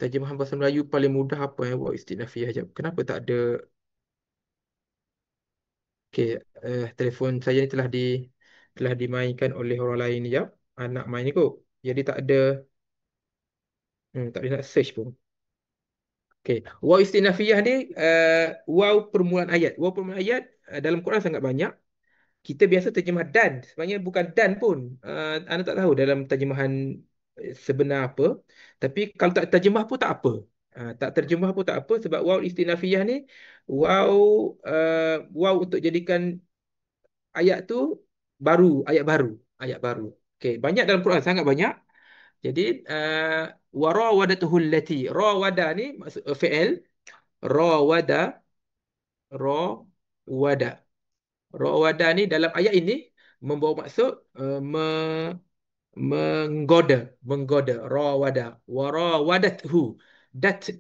Terjemahan bahasa Melayu paling mudah apa ya? Wow istinafiyah jap. Kenapa tak ada? Okey, telefon saya ni telah dimainkan oleh orang lain ya. Anak main ni kot. Jadi tak ada nak search pun. Okey, wow istinafiyah ni wow permulaan ayat. Wow permulaan ayat dalam Quran sangat banyak. Kita biasa terjemah dan. Sebenarnya bukan dan pun. Anda tak tahu dalam terjemahan sebenar apa. Tapi kalau tak terjemah pun tak apa. Tak terjemah pun tak apa sebab wow istinafiyah ni wow wow untuk jadikan ayat tu baru, ayat baru, ayat baru. Okey, banyak dalam Quran, sangat banyak. Jadi warawadatuhu allati, rawada ni maksud fi'il, rawada, rawada. Rawada ni dalam ayat ini membawa maksud menggoda, menggoda, rawada, warawadathu. Dat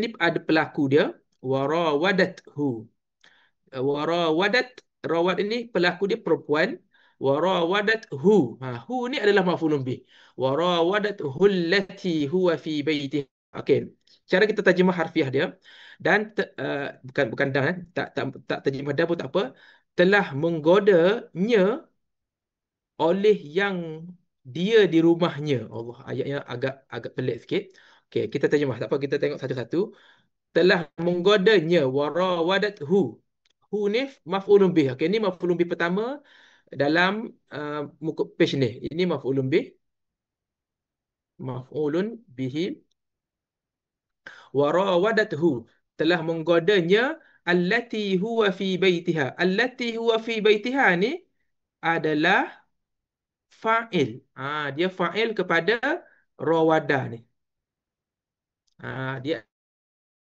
ni ada pelaku dia, warawadathu. Warawadat, rawat ini pelaku dia perempuan. Warawadathu. Hu ni adalah maf'ulun bih. Warawadathu allati huwa fi baitih. Okey. Cara kita terjemah harfiah dia dan bukan dan tak terjemah dan pun tak apa. Telah menggodanya oleh yang dia di rumahnya. Allah, ayatnya agak agak pelik sikit. Okey, kita terjemah. Tak apa, kita tengok satu-satu. Telah menggodanya warawadathu. Hu ni maf'ulun bih. Okey, ni maf'ulun bih pertama dalam muka page ni. Ini maf'ulun bih. Maf'ulun bihi. Warawadathu. Telah menggodanya allati huwa fi baitiha. Allati huwa fi baitiha ni adalah fa'il. Dia fa'il kepada rawada ni. Dia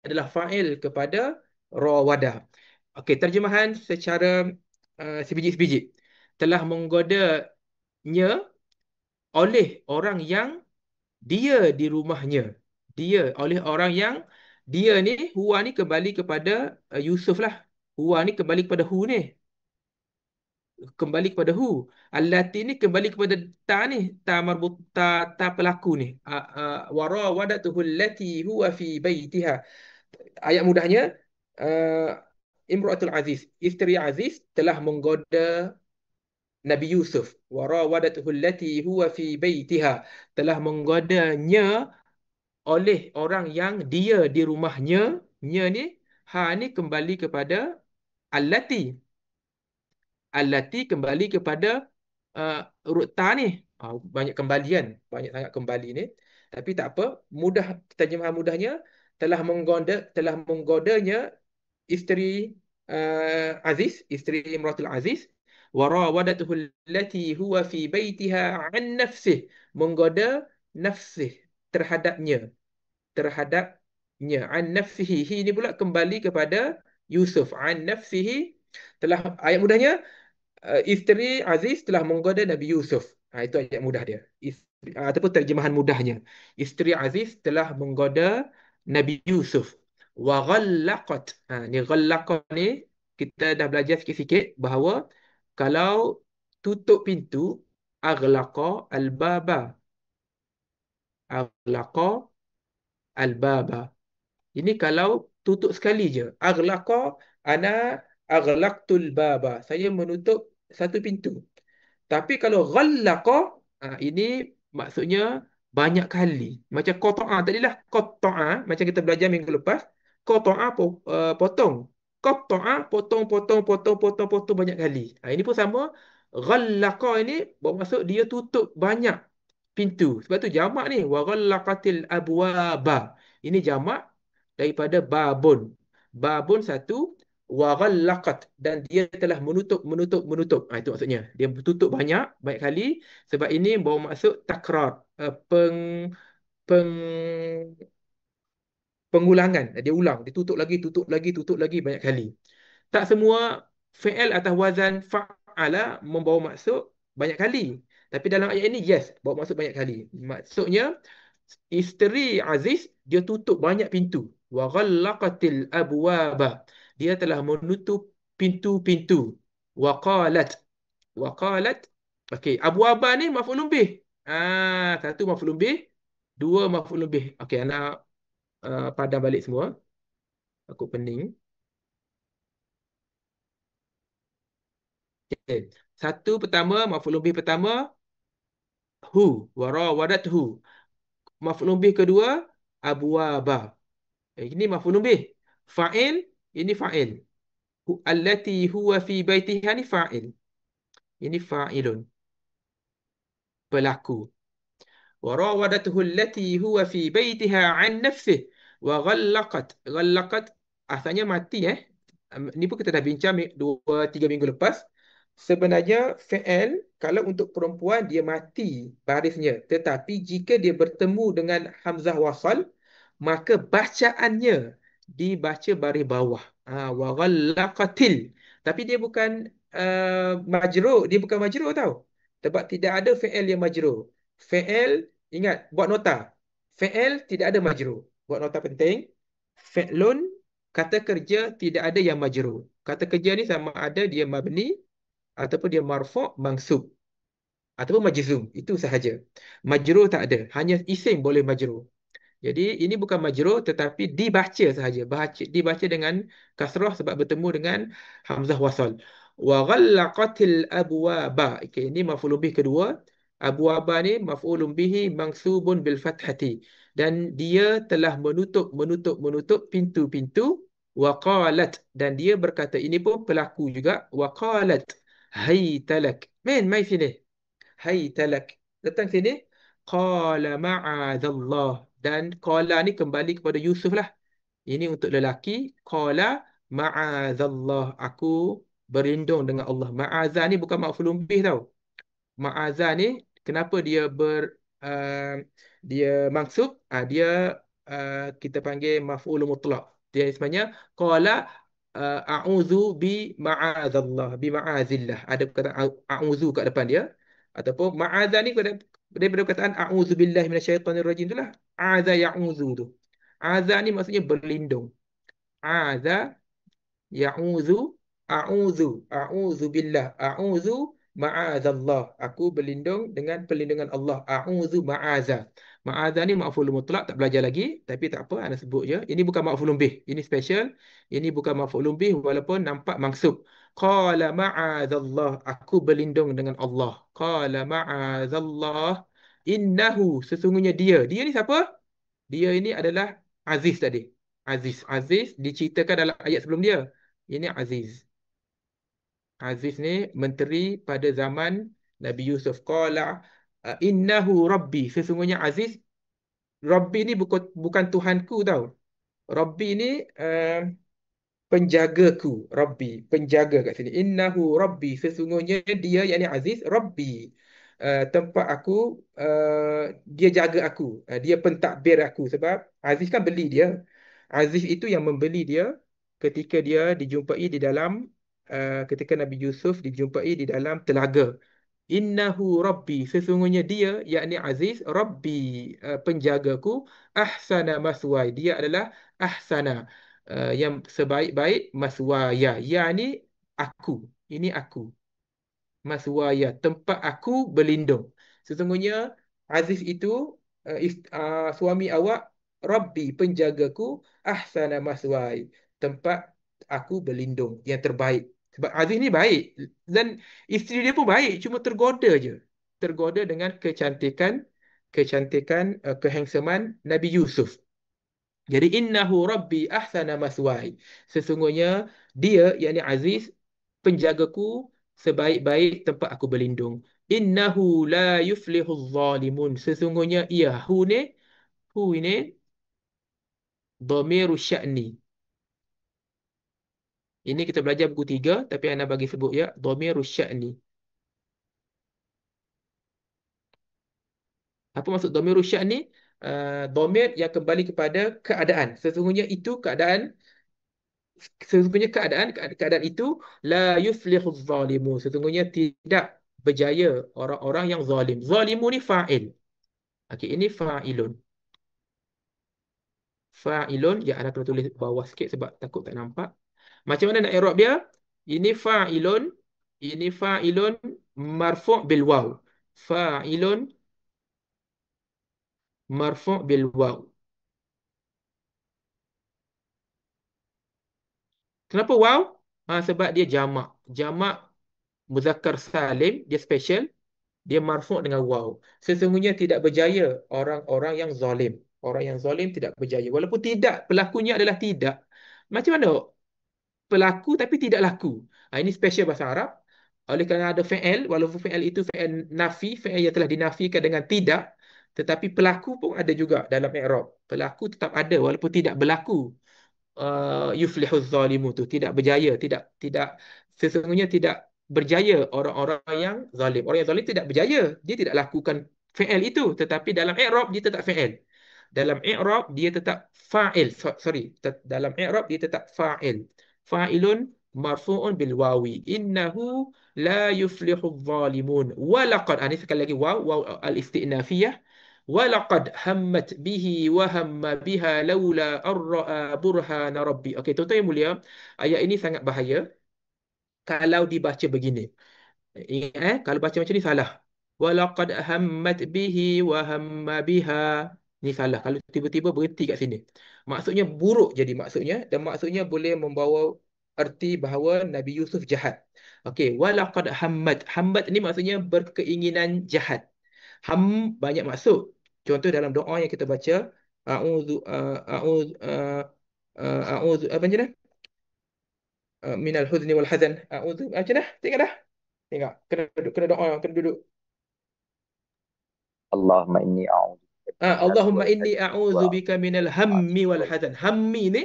adalah fa'il kepada rawada. Okey, terjemahan secara sebiji-sebiji. Telah menggodanya oleh orang yang dia di rumahnya. Dia oleh orang yang dia ni, huwa ni kembali kepada Yusuf lah. Huwa ni kembali kepada hu ni. Kembali kepada hu. Allati ni kembali kepada ta ni, ta marbut, ta pelaku ni. Warawadatuhu allati huwa fi baitiha. Ayat mudahnya Imratul Aziz, isteri Aziz telah menggoda Nabi Yusuf. Wa rawadathu allati huwa fi baitiha, telah menggodanya oleh orang yang dia di rumahnya. Nya ni, ha ni kembali kepada allati. Allati kembali kepada urut ta ni. Banyak kembalian, banyak sangat kembali ni. Tapi tak apa, mudah, terjemahan mudahnya, telah menggodanya isteri Aziz, isteri Imratul Aziz. Warawadatuhu allati huwa fi baitiha an nafsih, menggoda nafsih, terhadapnya, terhadapnya. An nafsihi, hi ni pula kembali kepada Yusuf. An nafsihi, telah, ayat mudahnya, isteri Aziz telah menggoda Nabi Yusuf. Itu ayat mudah dia. Ataupun terjemahan mudahnya. Isteri Aziz telah menggoda Nabi Yusuf. Wa ghallaqat. Ni ghallaqat ni kita dah belajar sikit-sikit bahawa kalau tutup pintu, aghlaqa al-baba. Aghlaqa al-baba. Ini kalau tutup sekali je. Aghlaqa, ana aghlaqtul baba. Saya menutup satu pintu. Tapi kalau ghallaqa, ini maksudnya banyak kali. Macam qata'a tadilah, qata'a macam kita belajar minggu lepas. Qata'a potong. Qata'a potong, potong, potong, potong, potong banyak kali. Ini pun sama. Ghallaqa ini bermaksud dia tutup banyak pintu. Sebab tu jamak ni, wa ghallaqatil abwaba. Ini jamak daripada babun. Babun satu, wa ghallaqat, dan dia telah menutup, menutup, menutup. Itu maksudnya. Dia tutup banyak, banyak kali. Sebab ini bawa maksud takrar, peng pengulangan. Dia ulang, ditutup lagi, tutup lagi, tutup lagi banyak kali. Tak semua fi'il atas wazan fa'ala membawa maksud banyak kali. Tapi dalam ayat ini, yes, bawa maksud banyak kali. Maksudnya, isteri Aziz, dia tutup banyak pintu. Wa ghallaqatil abwaba. Dia telah menutup pintu-pintu. Wa qalat. Wa qalat. Okey, abwaba ni maf'ulun bih. Satu maf'ulun bih, dua maf'ulun bih. Okey, anak padam balik semua. Aku pening. Okay. Satu pertama, maf'ulun bih pertama, hu. Wa rawadathu. Maf'ulun bih kedua, abwaba. Ini maf'ulun bih. Fa'il, ini fa'il. Allati huwa fi baitiha ni fa'il. Ini fa'ilun. Pelaku. وراودته التي هو في بيتها عن نفسه وغلقت. غلقت asalnya mati Ni pun kita dah bincang 2-3 minggu lepas. Sebenarnya fi'il kalau untuk perempuan dia mati barisnya, tetapi jika dia bertemu dengan hamzah wasal, maka bacaannya dibaca baris bawah. Wa ghallaqatil. Tapi dia bukan majrur, dia bukan majrur tau. Sebab tidak ada fi'il yang majrur. Fi'il, ingat, buat nota. Fi'il tidak ada majrur. Buat nota penting. Fi'lun, kata kerja tidak ada yang majrur. Kata kerja ni sama ada dia mabni ataupun dia marfu', mansub ataupun majzum. Itu sahaja. Majrur tak ada. Hanya isim boleh majrur. Jadi ini bukan majrur tetapi dibaca sahaja. Dibaca dengan kasrah sebab bertemu dengan hamzah wasal. Wa ghallaqatil abwaba. Okay, ini maf'ul bih kedua. Abwaba ni maf'ulun bihi mansubun bil fathati. Dan dia telah menutup, menutup, menutup pintu-pintu. Wa qalat, dan dia berkata, ini pun pelaku juga. Wa qalat haytalak. Mai sini. Haytalak. Datang sini. Qala ma'adallah. Dan qala ni kembali kepada Yusuf lah. Ini untuk lelaki. Qala ma'adallah. Aku berlindung dengan Allah. Ma'azah ni bukan maf'ulun bih tau. Ma'azah ni kenapa dia dia maksud? Dia kita panggil maf'ul mutlaq. Dia sebenarnya qala a'udzu bi ma'azallah, bi ma'azillah. Ada perkataan a'udzu kat depan dia, ataupun ma'azah ni daripada perkataan a'udzu billahi minasyaitonir rajim itulah. Aza ya'udzu tu. Aza ni maksudnya berlindung. Aza ya'udzu, a'udzu billah, a'udzu ma'azallah. Aku berlindung dengan perlindungan Allah. A'udzu ma'azah. Ma'adha ni maf'ul mutlak, tak belajar lagi, tapi tak apa, anda sebut je. Ini bukan maf'ulun bih. Ini special. Ini bukan maf'ulun bih walaupun nampak mansub. Qala ma'adzallah, aku berlindung dengan Allah. Qala ma'adzallah, innahu, sesungguhnya dia. Dia ni siapa? Dia ini adalah Aziz tadi. Aziz. Aziz diceritakan dalam ayat sebelum dia. Ini Aziz. Aziz ni menteri pada zaman Nabi Yusuf. Qala innahu rabbi. Sesungguhnya Aziz, Rabbi ni bukan Tuhanku tau. Rabbi ni penjagaku. Rabbi, penjaga kat sini. Innahu Rabbi. Sesungguhnya dia, yakni Aziz, Rabbi. Tempat aku, dia jaga aku. Dia pentadbir aku. Sebab Aziz kan beli dia. Aziz itu yang membeli dia ketika dia dijumpai di dalam, ketika Nabi Yusuf dijumpai di dalam telaga. Innahu Rabbi, sesungguhnya dia, yakni Aziz, Rabbi, penjagaku, ahsana maswai. Dia adalah ahsana, yang sebaik-baik, maswaya. Ya ni aku. Ini aku. Maswaya, tempat aku berlindung. Sesungguhnya Aziz itu, suami awak, Rabbi, penjagaku, ahsana maswai, tempat aku berlindung, yang terbaik. Sebab Aziz ni baik dan isteri dia pun baik, cuma tergoda je. Tergoda dengan kecantikan, kehangsaman Nabi Yusuf. Jadi innahu rabbi ahsana maswai. Sesungguhnya dia, yakni Aziz, penjagaku, sebaik-baik tempat aku berlindung. Innahu la yuflihul zalimun. Sesungguhnya ia, hu ini dhamiru sya'ni. Ini kita belajar buku 3, tapi ana bagi sebut ya, dhamiru sya'ni. Apa maksud dhamiru sya'ni? Dhamir yang kembali kepada keadaan. Sesungguhnya keadaan itu la yuflihuz zalimun. Sesungguhnya tidak berjaya orang-orang yang zalim. Zalimu ni fa'il. Okey, ini fa'ilun. Fa'ilun, ya, anda kena tulis bawah sikit sebab takut tak nampak. Macam mana nak i'rab dia? Ini fa'ilun, ini fa'ilun marfu' bil waw. Fa'ilun marfu' bil waw. Kenapa waw? Sebab dia jamak. Jamak muzakkar salim, dia special. Dia marfu' dengan waw. Sesungguhnya tidak berjaya orang-orang yang zalim. Orang yang zalim tidak berjaya. Walaupun tidak, pelakunya adalah tidak. Macam mana? Pelaku tapi tidak laku. Ini special bahasa Arab. Oleh kerana ada fi'il, walaupun fi'il itu fi'il nafi, fi'il yang telah dinafikan dengan tidak, tetapi pelaku pun ada juga dalam i'rab. Pelaku tetap ada walaupun tidak berlaku. Yuflihuz zalimu tu tidak berjaya, tidak sesungguhnya tidak berjaya orang-orang yang zalim. Orang yang zalim tidak berjaya, dia tidak lakukan fi'il itu, tetapi dalam i'rab dia tetap fi'il. Dalam i'rab dia tetap fa'il. Dalam i'rab dia tetap fa'il. Fa'ilun marfu'un bil wawi. Innahu la yuflihuz zalimun. Walaqad, ini sekali lagi waw al-istinafiyah. Walaqad hammat bihi wa hamma biha laula arra'a burhana rabbi. Okey, tuan-tuan yang mulia, ayat ini sangat bahaya kalau dibaca begini. Ingat, kalau baca macam ni salah. Walaqad hammat bihi wa hamma biha. Ni salah. Kalau tiba-tiba berhenti kat sini. Maksudnya buruk jadi maksudnya, dan maksudnya boleh membawa erti bahawa Nabi Yusuf jahat. Okey, walaqad hammat. Hammat ni maksudnya berkeinginan jahat. Ham banyak maksud. Contoh dalam doa yang kita baca, a'udzu a'udzu a'udzu apa je dah? Minal huzni wal hazan. A'udzu macam dah? Tengok dah. Tengok. Kena doa, kena duduk. Allahumma inni a'udzu Allahumma inni a'udzu bika minal hammi wal hazan. Hammi ni,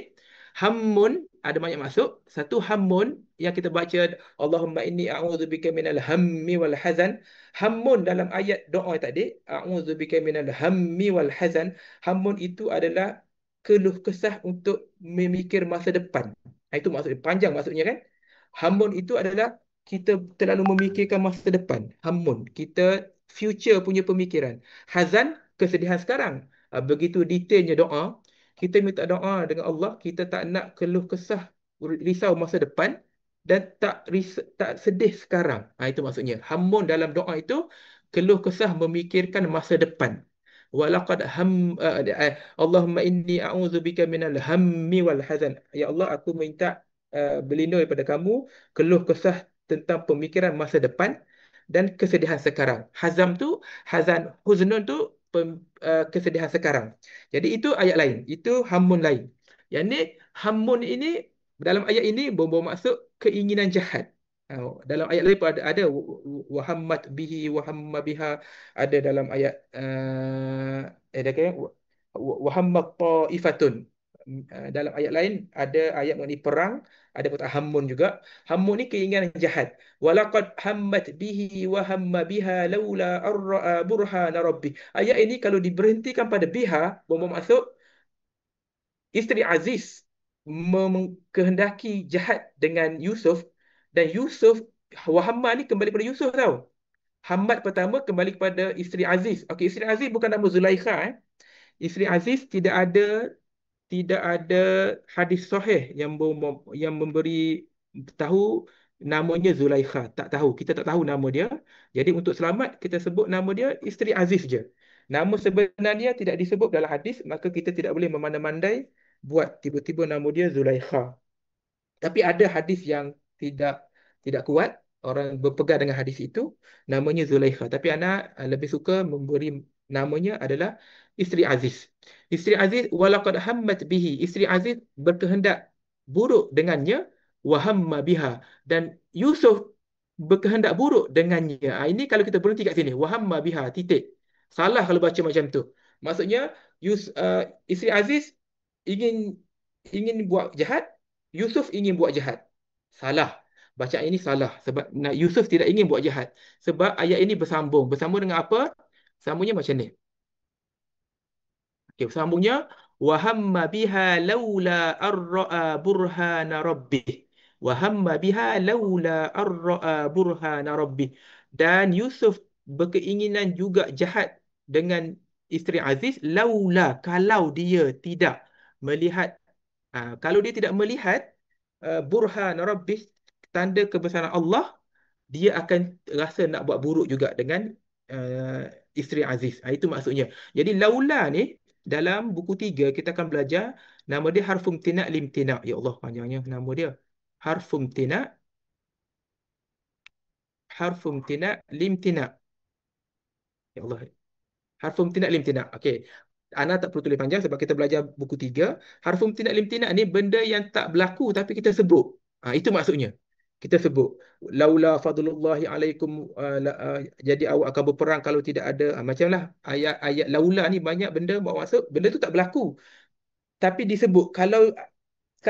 hammun ada banyak maksud. Satu hammun yang kita baca, Allahumma inni a'udzu bika minal hammi wal hazan. Hammun dalam ayat doa tadi, a'udzu bika minal hammi wal hazan. Hammun itu adalah keluh kesah untuk memikir masa depan. Itu maksudnya, panjang maksudnya kan. Hammun itu adalah kita terlalu memikirkan masa depan. Hammun, kita future punya pemikiran. Hazan, kesedihan sekarang. Begitu detailnya doa, kita minta doa dengan Allah, kita tak nak keluh kesah, risau masa depan, dan tak sedih sekarang. Itu maksudnya. Hammun dalam doa itu keluh kesah memikirkan masa depan. Walaqad Allahumma inni a'udzubika minal hammi wal hazan. Ya Allah, aku minta berlindung daripada kamu keluh kesah tentang pemikiran masa depan dan kesedihan sekarang. Huznun tu kesedihan sekarang. Jadi itu ayat lain, itu hammun lain. Yang ni hammun ini dalam ayat ini bermaksud keinginan jahat. Dalam ayat lain pun ada wahammat bihi wahamma biha, ada dalam ayat ada kan wahammat taifatun. Dalam ayat lain ada ayat mengenai perang, ada perkataan hammun juga. Hammun ni keinginan jahat. Walaqad hammat bihi wahamma biha laula arra'a burhana rabbih. Ayat ini kalau diberhentikan pada biha bermaksud isteri Aziz kehendaki jahat dengan Yusuf, dan Yusuf, Wahamma ni kembali pada Yusuf tau. Hamad pertama kembali kepada isteri Aziz. Okey, isteri Aziz bukan nama Zulaikha. Isteri Aziz tidak ada hadis sahih yang memberi tahu namanya Zulaikha. Tak tahu, kita tak tahu nama dia. Jadi untuk selamat kita sebut nama dia isteri Aziz je. Nama sebenarnya tidak disebut dalam hadis, maka kita tidak boleh memandai-mandai buat tiba-tiba nama dia Zulaikha. Tapi ada hadis yang tidak kuat, orang berpegang dengan hadis itu, namanya Zulaikha. Tapi anak lebih suka memberi namanya adalah isteri Aziz. Isteri Aziz walaqad hammat bihi. Isteri Aziz berkehendak buruk dengannya, wahamma biha, dan Yusuf berkehendak buruk dengannya. Ini kalau kita berhenti kat sini, wahamma biha titik. Salah kalau baca macam tu. Maksudnya isteri Aziz ingin buat jahat, Yusuf ingin buat jahat. Salah. Bacaan ini salah. Sebab Yusuf tidak ingin buat jahat. Sebab ayat ini bersambung. Bersambung dengan apa? Sambungnya macam ni. Okay, bersambungnya. Wahamma biha laula arra'a burhana rabbih. Wahamma biha laula arra'a burhana rabbih. Dan Yusuf berkeinginan juga jahat dengan isteri Aziz. Laula, kalau dia tidak melihat, kalau dia tidak melihat burhan rabbih, tanda kebesaran Allah, dia akan rasa nak buat buruk juga dengan isteri Aziz. Itu maksudnya. Jadi laula ni dalam buku 3 kita akan belajar nama dia harfum tina limtina. Ya Allah, panjangnya nama dia. Harfum tina limtina. Ya Allah. Harfum tina limtina. Okey. Ana tak perlu tulis panjang sebab kita belajar buku 3. Harfum tina limtina ni benda yang tak berlaku tapi kita sebut. Itu maksudnya. Kita sebut laula fadlullahi alaikum, jadi awak akan berperang kalau tidak ada, macamlah ayat-ayat laula ni banyak benda maksud benda tu tak berlaku tapi disebut, kalau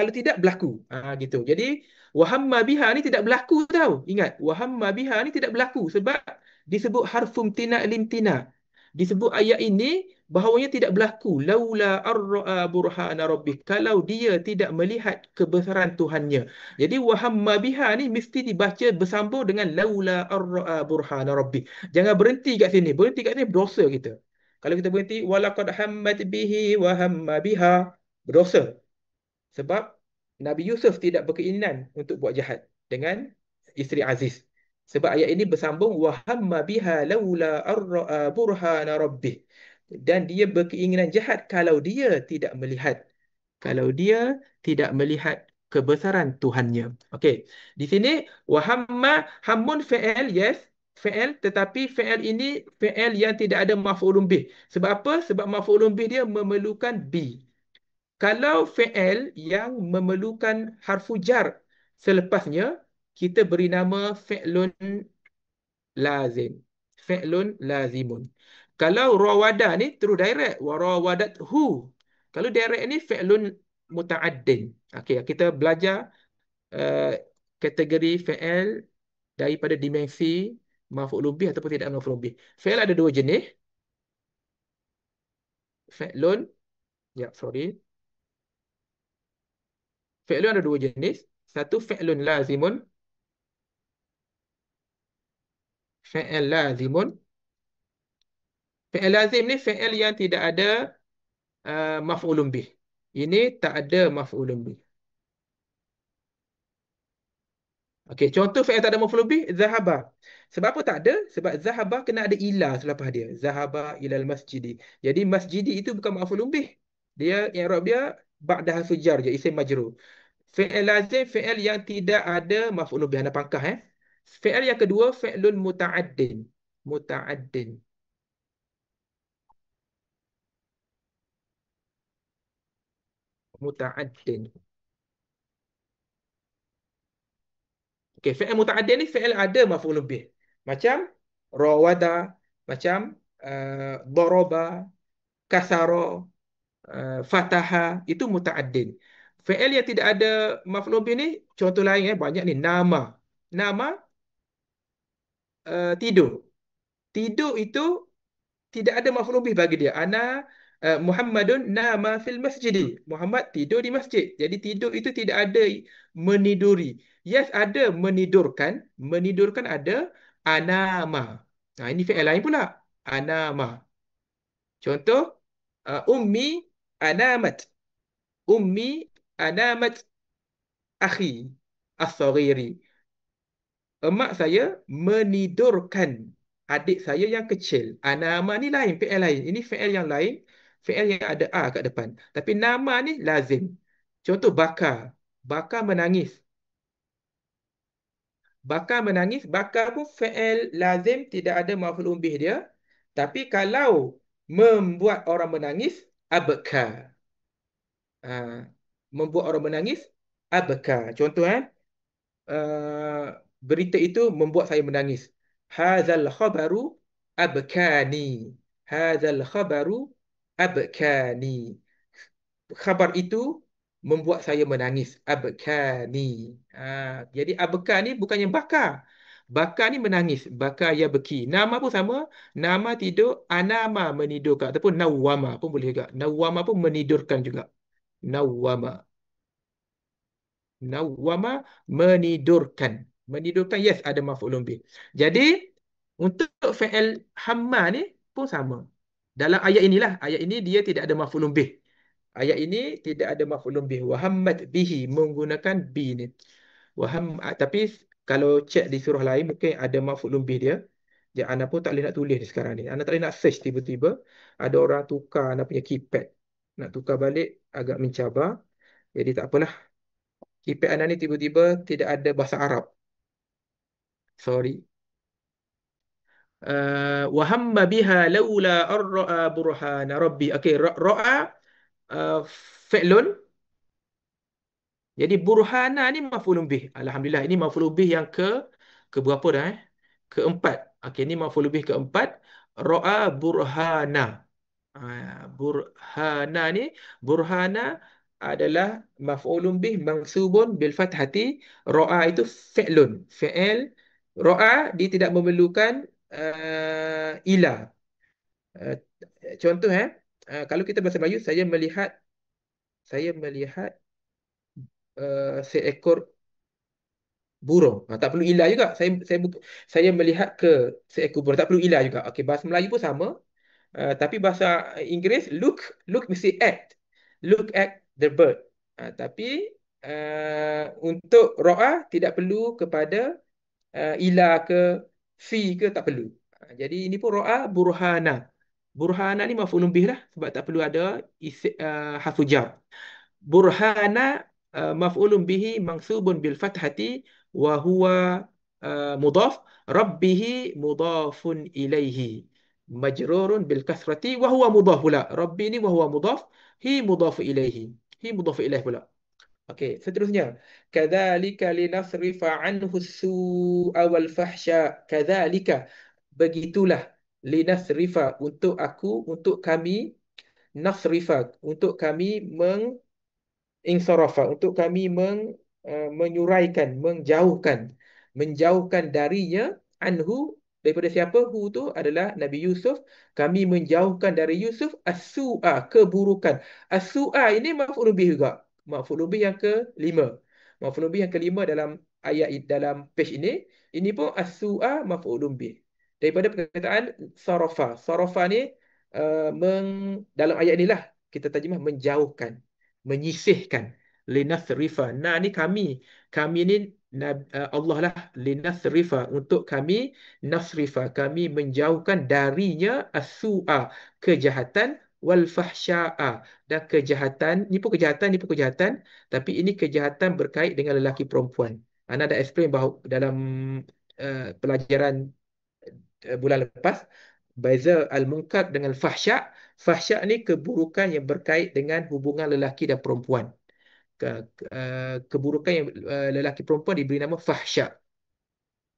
tidak berlaku. Gitu. Jadi wahamma biha ni tidak berlaku tau. Ingat, wahamma biha ni tidak berlaku sebab disebut harfum tina limtina. Disebut ayat ini bahawanya tidak berlaku laula arra'a burhana rabbih, kalau dia tidak melihat kebesaran Tuhannya. Jadi wahamma biha ni mesti dibaca bersambung dengan laula arra'a burhana rabbih. Jangan berhenti kat sini. Berhenti kat sini berdosa kita. Kalau kita berhenti walaqad hammat bihi wa hamma biha, berdosa. Sebab Nabi Yusuf tidak berkeinginan untuk buat jahat dengan isteri Aziz. Sebab ayat ini bersambung wahamma biha laula arra'a burhana rabbih. Dan dia berkeinginan jahat kalau dia tidak melihat kebesaran Tuhannya. Okey. Di sini wahamma, hammun fi'il, yes, fi'il, tetapi fi'il ini fi'il yang tidak ada maf'ulun bih. Sebab apa? Sebab maf'ulun bih dia memerlukan bi. Kalau fi'il yang memerlukan harfu jar selepasnya, kita beri nama fi'lun lazim. Fi'lun lazimun. Kalau rawada ni terus direct, warawadathu. Kalau direct ni fi'lun muta'addin. Okey, kita belajar kategori fi'il daripada dimensi maf'ulun bih ataupun tidak maf'ulun bih. Fi'il ada dua jenis. Fi'lun, fi'lun ada dua jenis. Satu fi'lun lazimun. Fi'il lazimun. Fi'il lazim ni fi'il yang tidak ada maf'ulun bih. Ini tak ada maf'ulun bih. Okey, contoh fi'il tak ada maf'ul bih, zahaba. Sebab apa tak ada? Sebab zahaba kena ada ila selepas dia. Zahaba ilal masjidi. Jadi masjidi itu bukan maf'ul bih. Dia i'rab dia ba'da harful jar je, isim majrur. Fi'il lazim, fi'il yang tidak ada maf'ul bih, ada pangkah Fi'il yang kedua, fi'lun muta'addin. Muta'addin. Muta'addin. Okey, fi'il muta'addin ni fi'il ada maf'ul bih. Macam rawada, macam daraba, kasara, fataha, itu muta'addin. Fi'il yang tidak ada maf'ul bih ni, contoh lain banyak ni. Nama. Nama tidur. Tidur itu tidak ada maf'ul bih bagi dia. Muhammadun nama fil masjidi. Muhammad tidur di masjid. Jadi tidur itu tidak ada meniduri. Yes, ada menidurkan. Menidurkan ada anama. Nah, ini fi'il lain pula. Anama. Contoh, ummi anamat. Ummi anamat akhi as-saghiri. Emak saya menidurkan adik saya yang kecil. Nama ni lain, fi'il lain. Ini fi'il yang lain, fi'il yang ada a kat depan. Tapi nama ni lazim. Contoh baka. Baka menangis. Baka menangis, baka pun fi'il lazim, tidak ada maf'ul bih dia. Tapi kalau membuat orang menangis, abka. Membuat orang menangis, abka. Contoh uh, berita itu membuat saya menangis. Hadzal khabaru abkani. Hadzal khabaru abkani. Khabar itu membuat saya menangis. Abkani. Jadi abkani bukannya baka. Baka ni menangis. Baka ya beki. Nama pun sama. Nama tidur. Anama menidurkan. Ataupun nawwama pun boleh juga. Nawwama pun menidurkan juga. Nawwama. Nawwama menidurkan. Menidurkan, yes, ada maf'ulun bih. Jadi untuk fi'il hamma ni pun sama. Dalam ayat inilah, ayat ini dia tidak ada maf'ulun bih. Ayat ini tidak ada maf'ulun bih. Wa hammat bihi, menggunakan bi ni. Tapi kalau cek di surah lain mungkin ada maf'ulun bih dia. Jadi Ana pun tak boleh nak tulis ni sekarang ni. Ana tak boleh nak search tiba-tiba ada orang tukar Ana punya keypad. Nak tukar balik agak mencabar. Jadi tak apalah. Keypad Ana ni tiba-tiba tidak ada bahasa Arab. Sorry. Wahamma biha laula ar-ra'a burhana rabbi. Okey, ra'a fi'lun. Jadi burhana ni maf'ulun bih. Alhamdulillah, ini maf'ulun bih yang ke berapa dah Keempat. Okey, ini maf'ulun bih keempat. Ra'a burhana. Burhana ni, burhana adalah maf'ulun bih mansubun bil fathati. Ra'a itu fi'lun. Fi'il ra'a dia tidak memerlukan ila. Uh, Contoh kalau kita bahasa Melayu, saya melihat seekor burung. Tak perlu ilah juga. Saya melihat ke seekor burung. Tak perlu ilah juga. Okey, bahasa Melayu pun sama. Tapi bahasa Inggeris, look mesti at. Look at the bird. Tapi untuk ro'a tidak perlu kepada ila ke fi ke, tak perlu. Jadi ini pun ro'a burhana. Burhana ni maf'ulun bih lah sebab tak perlu ada harfu jar. Burhana maf'ulun bihi mansubun bil fathati wa huwa mudhaf. Rabbihi mudhafun ilaihi majrurun bil kasrati wa huwa mudhaf pula. Rabbi ni wa huwa mudhaf, hi mudhaf ilaihi. Hi mudhaf ilaih pula. Okey, seterusnya. Kadzalika linasrifa anhu as-su'a wal fahsya. Kadzalika, begitulah, linasrifa, untuk kami, nasrifa, untuk kami insarafa, untuk kami menyuraikan, menjauhkan darinya, anhu, daripada siapa? Hu tu adalah Nabi Yusuf. Kami menjauhkan dari Yusuf as-su'a, keburukan. As-su'a ini maf'ul bih juga. Maf'ul bih yang kelima. Maf'ul bih yang kelima dalam dalam page ini. Ini pun as-su'a maf'ul bih. Daripada perkataan sarafa. Sarafa ni dalam ayat inilah kita terjemah menjauhkan, menyisihkan. linasrifa. Nah, ni kami. Kami ni Allah lah, linasrifa, untuk kami, nasrifa, kami menjauhkan darinya as-su'a, kejahatan, wal fahsya'a, dan kejahatan. Ni pun kejahatan, ni pun kejahatan, tapi ini kejahatan berkait dengan lelaki perempuan. Ana dah explain bahawa dalam pelajaran bulan lepas, beza al-munkar dengan fahsya. Fahsya ni keburukan yang berkait dengan hubungan lelaki dan perempuan. Keburukan yang lelaki perempuan diberi nama fahsya.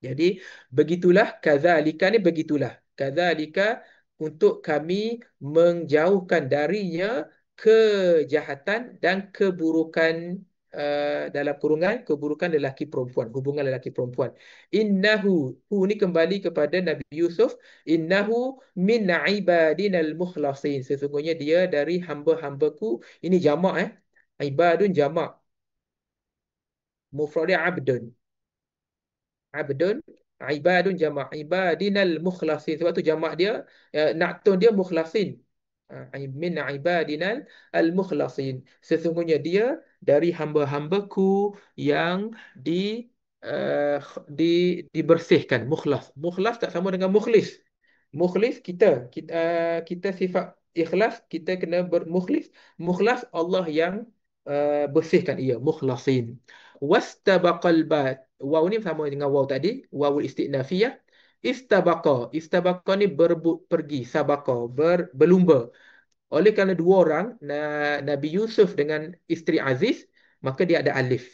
Jadi begitulah, kadzalika ni begitulah. Kadzalika, untuk kami menjauhkan darinya kejahatan dan keburukan, dalam kurungan, keburukan lelaki perempuan, hubungan lelaki perempuan. Innahu, hu ni kembali kepada Nabi Yusuf. Innahu min ibadinal mukhlasin. Sesungguhnya dia dari hamba-hambaku. Ini jamak, ibadun jamak. Mufradnya abdun. Abdun, ibadun jamak, ibadinal mukhlasin. Sebab tu jamak dia, naktun dia mukhlasin. Min ibadinal al-mukhlasin. Sesungguhnya dia dari hamba-hambaku yang uh, di dibersihkan. Mukhlas. Mukhlas tak sama dengan mukhlis. Mukhlis kita sifat ikhlas, kita kena bermukhlis. Mukhlas Allah yang bersihkan ia, mukhlasin. Wastabaqal bad. Waw ni sama dengan waw tadi, wawul istinafiyah. Istabaqa ni berebut pergi, sabaqa berlumba. Oleh kerana dua orang, Nabi Yusuf dengan isteri Aziz, maka dia ada alif.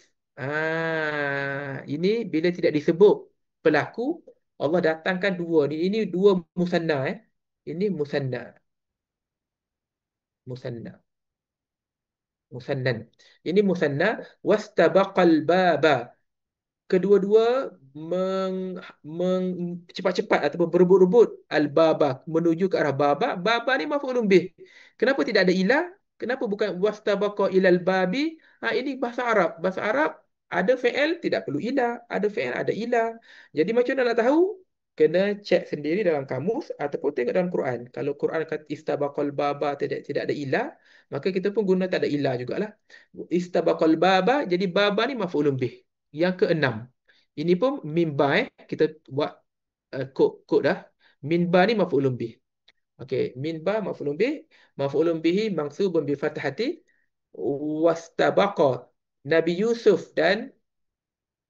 Ini bila tidak disebut pelaku, Allah datangkan dua ni. Ini dua musanna, Ini musanna. Musannan. Ini musanna. Wastabaqal baba. Kedua-dua cepat-cepat ataupun berebut-rebut al-baba, menuju ke arah baba. Baba ni maf'ulun bih. Kenapa tidak ada ilah? Kenapa bukan wastabaqa ilal babi? Ini bahasa Arab. Bahasa Arab ada fi'il tidak perlu ilah, ada fi'il ada ilah. Jadi macam mana nak tahu? Kena cek sendiri dalam kamus ataupun tengok dalam Quran. Kalau Quran kata istabaqal baba tidak ada ilah, maka kita pun guna tak ada ilah jugalah. Istabaqal baba, jadi baba ni maf'ulun bih. Yang keenam. Ini pun mimba, kita buat kod dah. Minba ni maf'ulun bih. Okey, minba maf'ulun bih, maf'ulun bihi mansubun bi fathati, wastabaqa Nabi Yusuf dan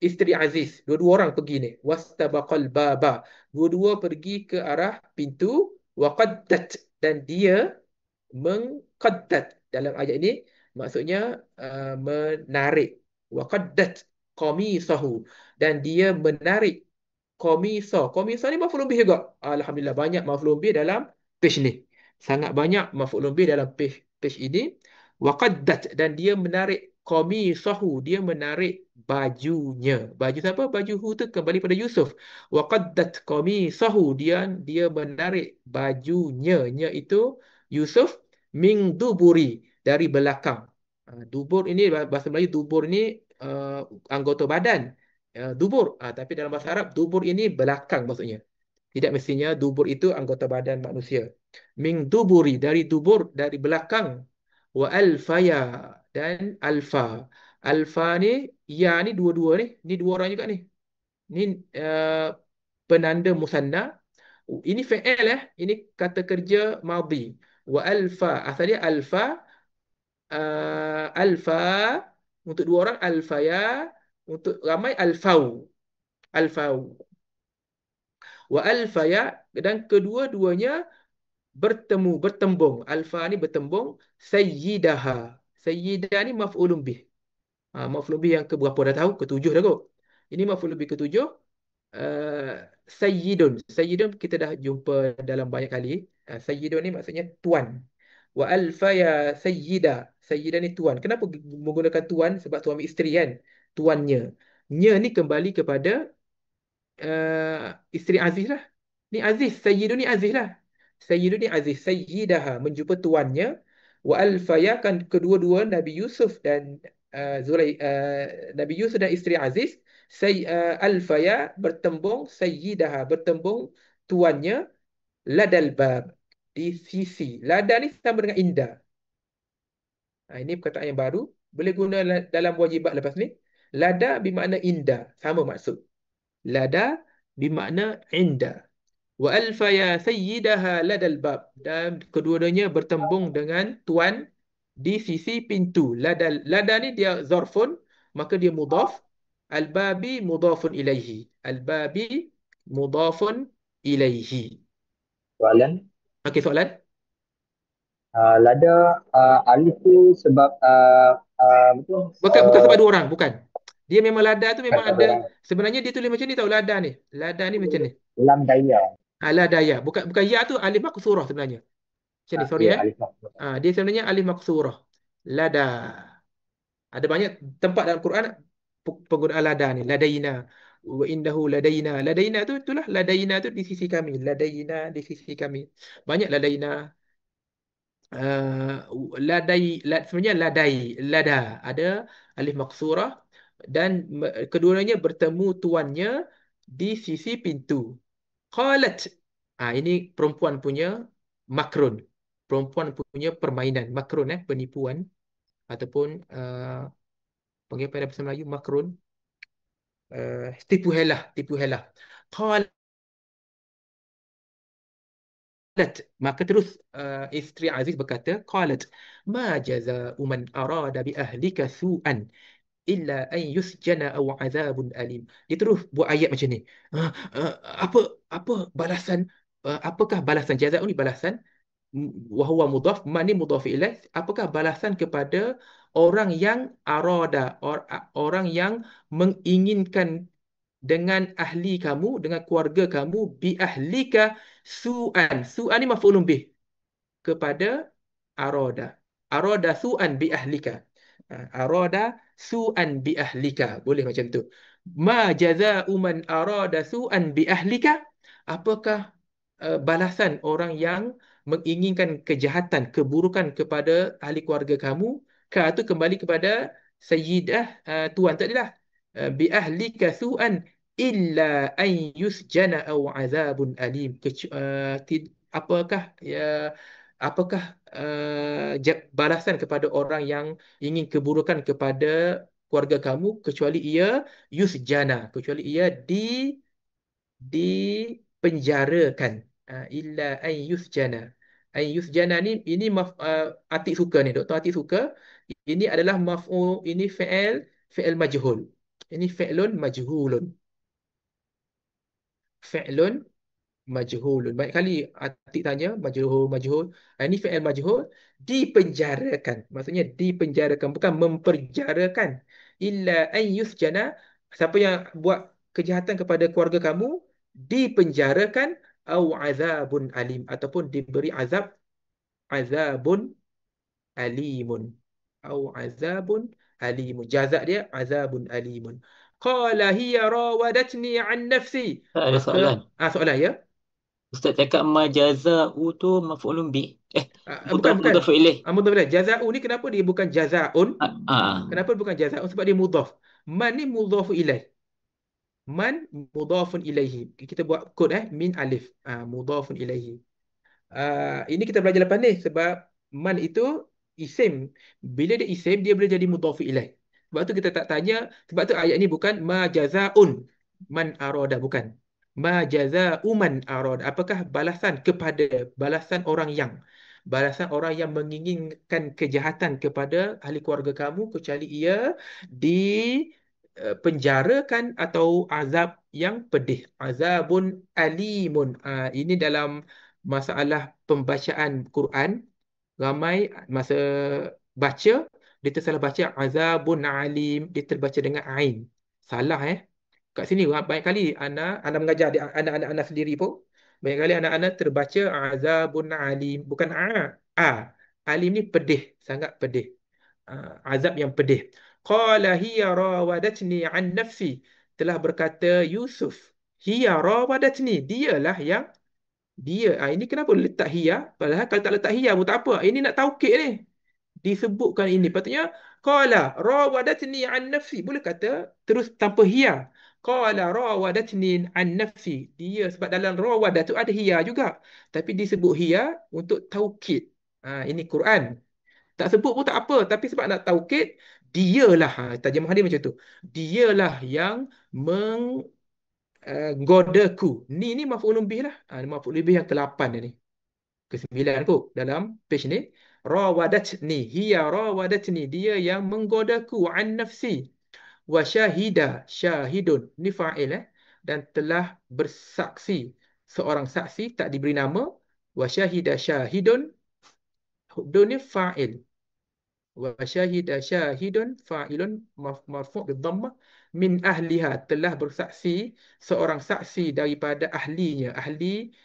isteri Aziz, dua-dua orang pergi ni. Wastabaqal baba. Dua-dua pergi ke arah pintu. Waqaddat, dan dia mengqaddat. Dalam ayat ini maksudnya menarik. Waqaddat qamisahu, dan dia menarik qamisa. Qamisa ni maf'ulun bih juga. Alhamdulillah, banyak maf'ulun bih dalam page ni. Sangat banyak maf'ulun bih dalam page ini. Waqaddat, dan dia menarik qamisahu, dia menarik bajunya. Baju siapa? Baju hu tu kembali pada Yusuf. Waqaddat qamisahu, dia menarik bajunya. Nya itu Yusuf, min duburi, dari belakang. Dubur ini, bahasa Melayu dubur ini anggota badan. Dubur. Tapi dalam bahasa Arab, dubur ini belakang maksudnya. Tidak mestinya dubur itu anggota badan manusia. Min duburi, dari dubur, dari belakang. Wa alfaya, dan alfa. Alfa ni, ya ni dua-dua ni. Ni dua orang juga ni. Ni penanda musanna. Ini fi'il, ini kata kerja madhi. Wa alfa, asalnya alfa. Alfa untuk dua orang, alfaya untuk ramai, alfau. Alfau. Wa alfaya, dan kedua-duanya bertembung. Alfa ni bertembung. Sayyidaha. Sayyidah ni maf'ulun bih. Maf'ulun bih yang keberapa dah tahu? Ketujuh dah kot. Ini maf'ulun bih ketujuh. Sayyidun. Sayyidun kita dah jumpa dalam banyak kali. Sayyidun ni maksudnya tuan. Wa alfaya sayyida. Sayyida ni tuan. Kenapa menggunakan tuan? Sebab suami isteri kan? Tuannya. Nya ni kembali kepada isteri Aziz lah. Ni Aziz. Sayyidun ni Aziz lah. Sayyidun ni Aziz. Sayyidaha, menjumpa tuannya. Wa alfaya, kan kedua-dua Nabi Yusuf dan Nabi Yusuf dan isteri Aziz. Alfaya bertembung, sayyidaha bertembung, tuannya, ladal bab, di sisi. Lada ni sama dengan indah. Ini perkataan yang baru. Boleh guna dalam wajibat lepas ni. Lada bermakna inda. Sama maksud. Lada bermakna inda. Wa alfa ya sayyidaha ladal bab. Dan kedua-duanya bertembung dengan tuan di sisi pintu. Lada ni dia zarfun, maka dia mudhaf. Al-babi mudhafun ilaihi. Al-babi mudhafun ilaihi. Soalan. Okey, soalan? Lada alif tu sebab betul. Bukan sebab dua orang, bukan. Dia memang lada tu memang Sebab ada. orang. Sebenarnya dia tulis macam ni tau, lada ni. Lada ni macam ni. Lam daya. Ladaya. Bukan ya tu alif maksurah sebenarnya. Macam ni, sorry Ya, alif maksud. Dia sebenarnya alif maksurah. Lada. Ada banyak tempat dalam Quran penggunaan lada ni. Ladaina. Wa indahu ladaina. Ladaina tu itulah. Ladaina tu di sisi kami. Ladaina di sisi kami. Banyak ladaina. Sebenarnya lada ada alif maksurah dan keduanya bertemu tuannya di sisi pintu. Qalat, ini perempuan punya makrun, perempuan punya permainan, makrun, penipuan ataupun panggil pada bahasa Melayu makrun, tipu helah, tipu helah. Qalat, maka terus isteri Aziz berkata, qalat ma jaza'u man arada bi ahlika su'an illa an yusjana aw azabun alim. Dia terus buat ayat macam ni. Apa balasan, apakah balasan? Jaza'u ni balasan, wa huwa mudhaf, man ni mudhaf ilaih. Apakah balasan kepada orang yang arada, orang yang menginginkan dengan ahli kamu, dengan keluarga kamu, bi ahlika su'an. Su'an ni maf'ulun bih kepada arada. Arada su'an bi ahlika. Arada su'an bi ahlika. Boleh macam tu. Ma jaza'u man arada su'an bi ahlika. Apakah balasan orang yang menginginkan kejahatan, keburukan kepada ahli keluarga kamu? Ka tu kembali kepada sayyidah, tuan tadilah. Bi ahlika su'an illa an yusjana aw azabun alim. Apakah balasan kepada orang yang ingin keburukan kepada keluarga kamu kecuali ia yusjana, kecuali ia dipenjarakan. Illa an yusjana. An yusjana ni ini Atik suka ni, Dr. Atik suka. Ini adalah ini fi'il majhul. Ini fi'lun majhulun. Fi'lun majhulun. Banyak kali Atik tanya majhul. Ini fi'il majhul, dipenjarakan. Maksudnya dipenjarakan, bukan memperjarakan. Illa an yusjana, siapa yang buat kejahatan kepada keluarga kamu dipenjarakan, au azabun alim, ataupun diberi azabun alimun. Au azabun alimun. Jazak dia azabun alimun. Qala hiya rawadatni an nafsi. Tak ada soalan. Soalan ya. Ustaz cakap majaza'u tu maf'ulun bih. Bukan. Mudhaf ilaih. Mudhaf ilaih. Jaza'u ni kenapa dia bukan jaza'un? Kenapa bukan jaza'un? Sebab dia mudhaf. Man ni mudhaf ilaih. Man mudhafun ilaihi. Kita buat kod min alif. Mudhafun ilaihi. Ini kita belajar lepas ni sebab man itu isim. Bila dia isim, dia boleh jadi mudhaf ilaih. Sebab tu kita tak tanya, sebab tu ayat ni bukan ma jazaa'un man arada, bukan. Ma jazaa'u man arada. Apakah balasan kepada, balasan orang yang menginginkan kejahatan kepada ahli keluarga kamu kecuali ia penjarakan atau azab yang pedih. Azabun alimun. Ini dalam masalah pembacaan Quran, ramai masa baca dia tersalah baca azabun alim, dia terbaca dengan ain. Salah Kat sini banyak kali anak mengajar anak-anak anak sendiri pun, banyak kali anak-anak terbaca azabun alim, bukan alim ni pedih, sangat pedih. Azab yang pedih. Qala hiya rawadatni an nafsi. Telah berkata Yusuf, hiya rawadatni, dialah yang ini kenapa letak hiya? Padahal kalau tak letak hiya pun tak apa. Ini nak taukid ni. Disebutkan ini. Patutnya qala rawadatni an nafsi. Boleh kata terus tanpa hiya. Qala rawadatni an nafsi. Dia sebab dalam rawadah tu ada hiya juga. Tapi disebut hiya untuk taukid. Ini Quran. Tak sebut pun tak apa, tapi sebab nak taukid, dialah, terjemah dia macam tu. Dialah yang menggodaku. Ni maf'ulun bih lah. Maf'ulun bih yang ke-8 ni. Ke-9 kot dalam page ni. Rawadatni, hiya rawadatni, dia yang menggodaku an nafsi. Wa syahida, syahidun, ni fa'il dan telah bersaksi seorang saksi, tak diberi nama. Wa syahida syahidun, dun ni fa'il. Wa syahida syahidun fa'ilun marfu' bidhammah min ahliha, telah bersaksi seorang saksi daripada ahlinya. Ahli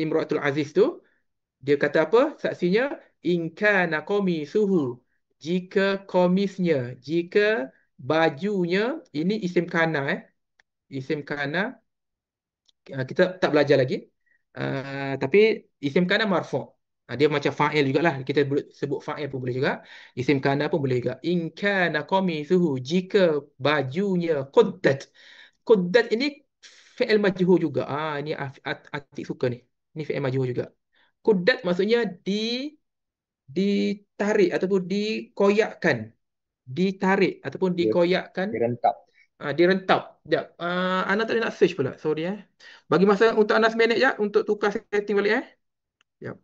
Imratul Aziz tu, dia kata apa saksinya? In kana qamisuhu, jika komisnya, jika bajunya, ini isim kana isim kana. Kita tak belajar lagi. Tapi isim kana marfu'. Dia macam fa'il jugalah. Kita boleh sebut fa'il pun boleh juga. Isim kana pun boleh juga. In kana qamisuhu, jika bajunya quddat. Quddat ini fi'il majhul juga. Ini Atik suka ni. Ini fi'il majhul juga. Quddat maksudnya ditarik ataupun dikoyakkan. Ditarik ataupun Dia dikoyakkan. direntap. Direntap. Sekejap. Ana tak boleh nak search pula. Sorry Bagi masa untuk Ana seminit je untuk tukar setting balik Sekejap.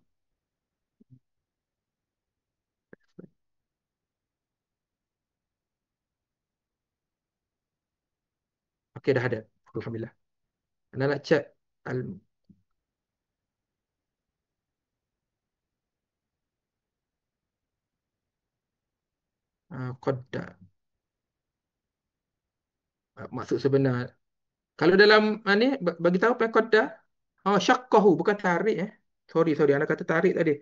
Okey, dah ada. Alhamdulillah. Ana nak check al qadda. Maksud sebenar. Kalau dalam ni bagi tahu apa qadda? Syaqqahu, bukan tarik Sorry, Ana kata tarik tadi.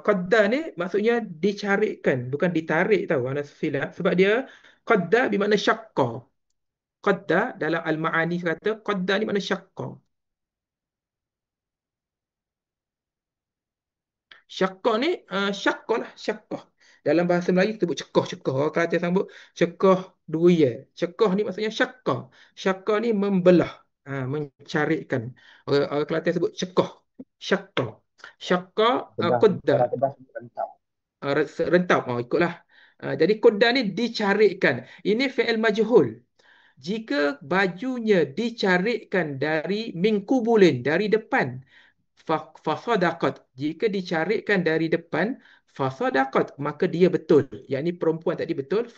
Qadda ni maksudnya dicarikan, bukan ditarik tahu. Ana silap sebab dia qadda bermakna syaqqa. Qadda dalam al-ma'ani kata qadda ni makna syaqqa. Syaqqa ni syaqqa lah, syaqqa. Dalam bahasa Melayu kita sebut cekoh. Orang Kelantan sambut cekoh dua ya. Cekoh ni maksudnya syaqqa. Syaqqa ni membelah, mencarikan. Orang Kelantan sebut cekoh. Syaqqa. Syaqqa qadda. Orang Kedah sebut rentap. Rentap. Ikutlah. Jadi qadda ni dicarikan. Ini fi'il majhul. Jika bajunya dicarikan dari mingkubulin, dari depan, fasadaqat, jika dicarikan dari depan, fasadaqat, maka dia betul. Yang ni perempuan tadi betul.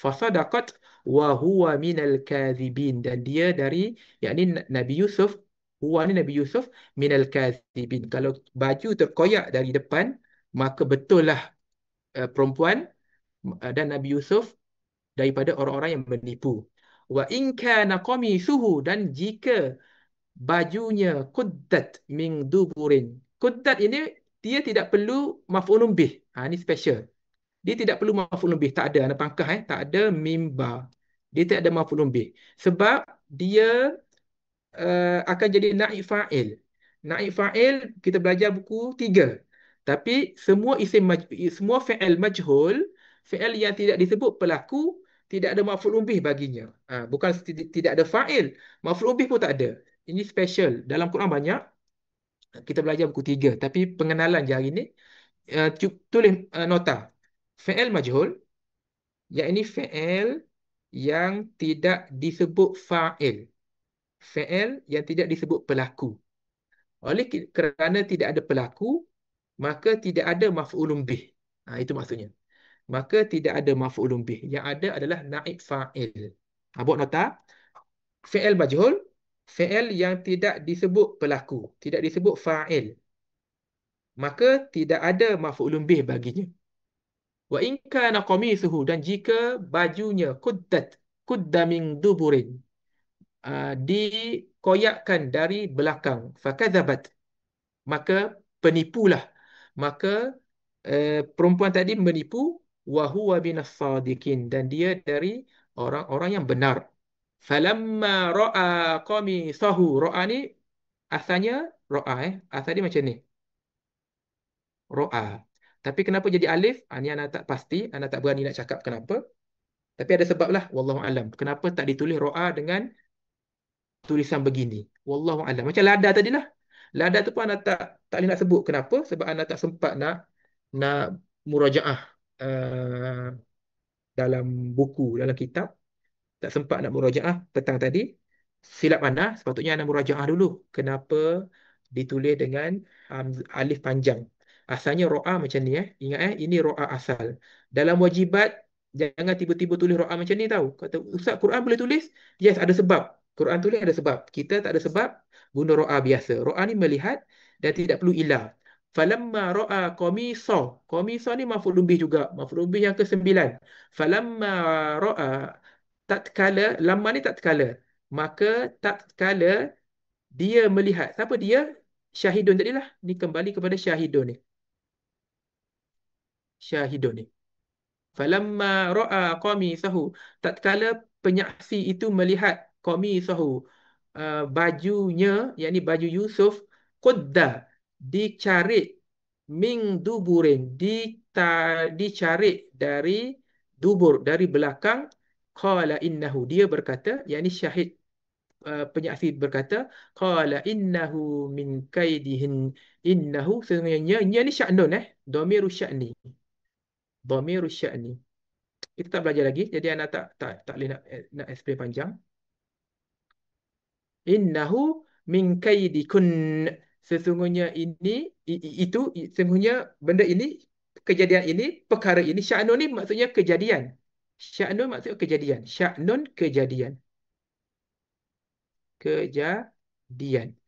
Fasadaqat wa huwa minal kadhibin, dan dia dari, yakni Nabi Yusuf, huwa ni Nabi Yusuf, minal kadhibin. Kalau baju terkoyak dari depan, maka betul lah perempuan dan Nabi Yusuf daripada orang-orang yang menipu. Wa in kana qamisuhu, dan jika bajunya quddat min duburin. Quddat ini dia tidak perlu maf'ulun bih. Ini special. Dia tidak perlu maf'ulun bih, tak ada ana pangkah tak ada mimba. Dia tidak ada maf'ulun bih sebab dia akan jadi naib fa'il. Naib fa'il kita belajar buku 3. Tapi semua semua fi'il majhul, fi'il yang tidak disebut pelaku, tidak ada maf'ulun bih baginya. Bukan tidak ada fa'il, maf'ulun bih pun tak ada. Ini special. Dalam Quran banyak. Kita belajar buku 3. Tapi pengenalan je hari ni. Tulis nota. Fi'il majhul, yakni fi'il yang tidak disebut fa'il. Fi'il yang tidak disebut pelaku. Oleh kerana tidak ada pelaku, maka tidak ada maf'ulun bih. Itu maksudnya. Maka tidak ada maf'ulun bih. Yang ada adalah naib fa'il. Buat nota. Fi'il majhul, fi'il yang tidak disebut pelaku, tidak disebut fa'il, maka tidak ada maf'ulun bih baginya. Wa in kana qamisuhu, dan jika bajunya qudda min duburin, dikoyakkan dari belakang, fakadzabat, maka penipulah, maka perempuan tadi menipu, wa huwa minas sadiqin, dan dia dari orang-orang yang benar. Falamma ra'a qamisahu, ra'a ni asalnya ra'a asal dia macam ni, ra'a. Tapi kenapa jadi alif? Ni anak tak pasti, anak tak berani nak cakap kenapa. Tapi ada sebab lah, wallahu alam. Kenapa tak ditulis ra'a dengan tulisan begini? Wallahu alam. Macam lada tadilah. Lada tu pun anak tak boleh nak sebut kenapa, sebab anak tak sempat nak nak murajaah uh, dalam buku, dalam kitab, tak sempat nak murajaah petang tadi, silap anda, sepatutnya anda murajaah dulu. Kenapa ditulis dengan alif panjang? Asalnya ro'a macam ni. Ingat ini ro'a asal. Dalam wajibat, jangan tiba-tiba tulis ro'a macam ni tahu. Kata, Ustaz, Quran boleh tulis? Yes, ada sebab. Quran tulis ada sebab. Kita tak ada sebab, guna ro'a biasa. Ro'a ni melihat dan tidak perlu ilah. Falamma ro'a qamisa. Qamisa ni maf'ul bih juga. Maf'ul bih yang ke-9. Falamma ro'a, tatkala, lamma ni tatkala. Maka tatkala dia melihat. Siapa dia? Syahidun tadilah. Ni kembali kepada Syahidun ni. Syahidun ni. Falamma ra'a qamisahu, tatkala penyaksi itu melihat qamisahu, bajunya, yakni baju Yusuf, qudda, dicarik, min duburin, dicarik dari dubur, dari belakang, qala innahu, dia berkata, yakni syahid, penyaksi berkata, qala innahu min kaidihin, innahu, sesungguhnya, nya ni sya'nun, dhamiru sya'ni, dhamiru sya'ni. Kita tak belajar lagi, jadi anak tak boleh nak explain panjang. Innahu min kaidikun, sesungguhnya ini itu sesungguhnya benda ini, kejadian ini, perkara ini. Sya'nun ni maksudnya kejadian. Sya'nun maksudnya kejadian. Sya'nun kejadian. Kejadian.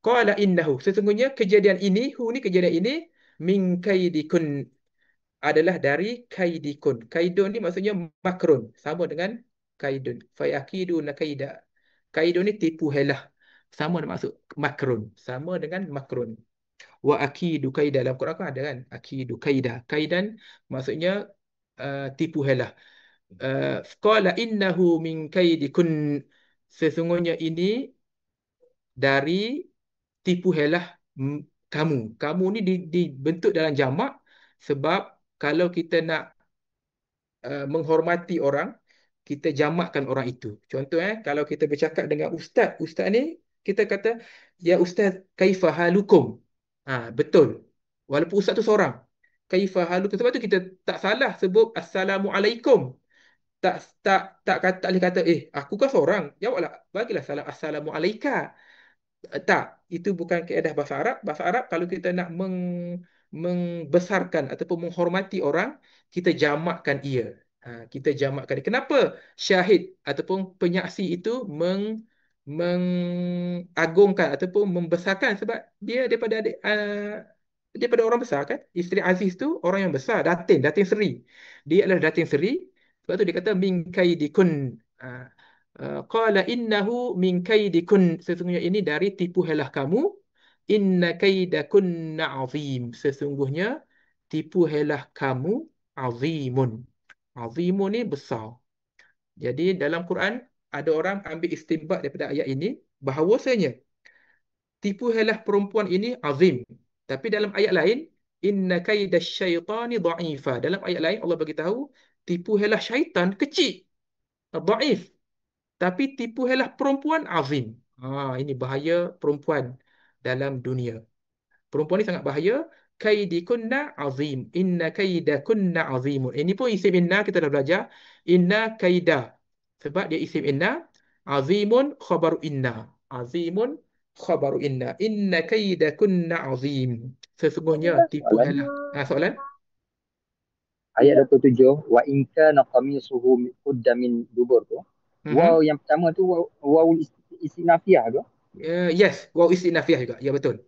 Qala innahu, sesungguhnya kejadian ini, hu ni kejadian ini, min kaidikun, adalah dari kaidikun. Kaidun ni maksudnya makrun, sama dengan kaidun. Fayakiduna kaida. Kaidun ni tipu helah. Sama dengan maksud makrun, sama dengan makrun. Wa akidu kaida, dalam Quran kan ada kan? Akidu kaida. Kaidan maksudnya tipu helah. Qala innahu min kaidikun, sesungguhnya ini dari tipu helah kamu. Kamu ni dibentuk dalam jamak sebab kalau kita nak menghormati orang, kita jamakkan orang itu. Contoh kalau kita bercakap dengan ustaz, ustaz ni kita kata, ya ustaz, kaifa halukum? Betul. Walaupun ustaz tu seorang. Kaifa halukum? Sebab tu kita tak salah sebut assalamualaikum. Tak tak boleh kata aku kan seorang. Jawablah, bagilah salam assalamualaikum. Tak, itu bukan kaedah bahasa Arab. Bahasa Arab kalau kita nak membesarkan ataupun menghormati orang, kita jamakkan ia. Kita jamakkan dia. Kenapa syahid ataupun penyaksi itu mengagungkan ataupun membesarkan? Sebab dia daripada orang besar kan. Isteri Aziz tu orang yang besar, Datin Seri. Dia adalah Datin Seri. Sebab tu dia kata min kaidikun. Qala innahu min kaidikun, sesungguhnya ini dari tipu helah kamu. Inna kaidakunna azim, sesungguhnya tipu helah kamu azimun. Azimun ni besar. Jadi dalam Quran ada orang ambil istinbat daripada ayat ini bahawasanya tipu helah perempuan ini azim. Tapi dalam ayat lain, inna kaidasyaitani dha'ifa. Dalam ayat lain Allah bagi tahu tipu helah syaitan kecil, dhaif. Tapi tipu helah perempuan azim. Ini bahaya perempuan dalam dunia. Perempuan ni sangat bahaya. Kaidikunna azim. Inna kaidakunna azimun. Ini pun isim inna, kita dah belajar. Inna kaida. Sebab dia isim inna. Azimun khabaru inna. Azimun khabaru inna. Inna kaidakunna azim. Sesungguhnya tipu helah. Soalan? Ayat 27, wa in kana qamisuhu qudda min dubur tu. Waw yang pertama tu waw istinafiyah ke? Yes, waw istinafiyah juga. Ya, betul.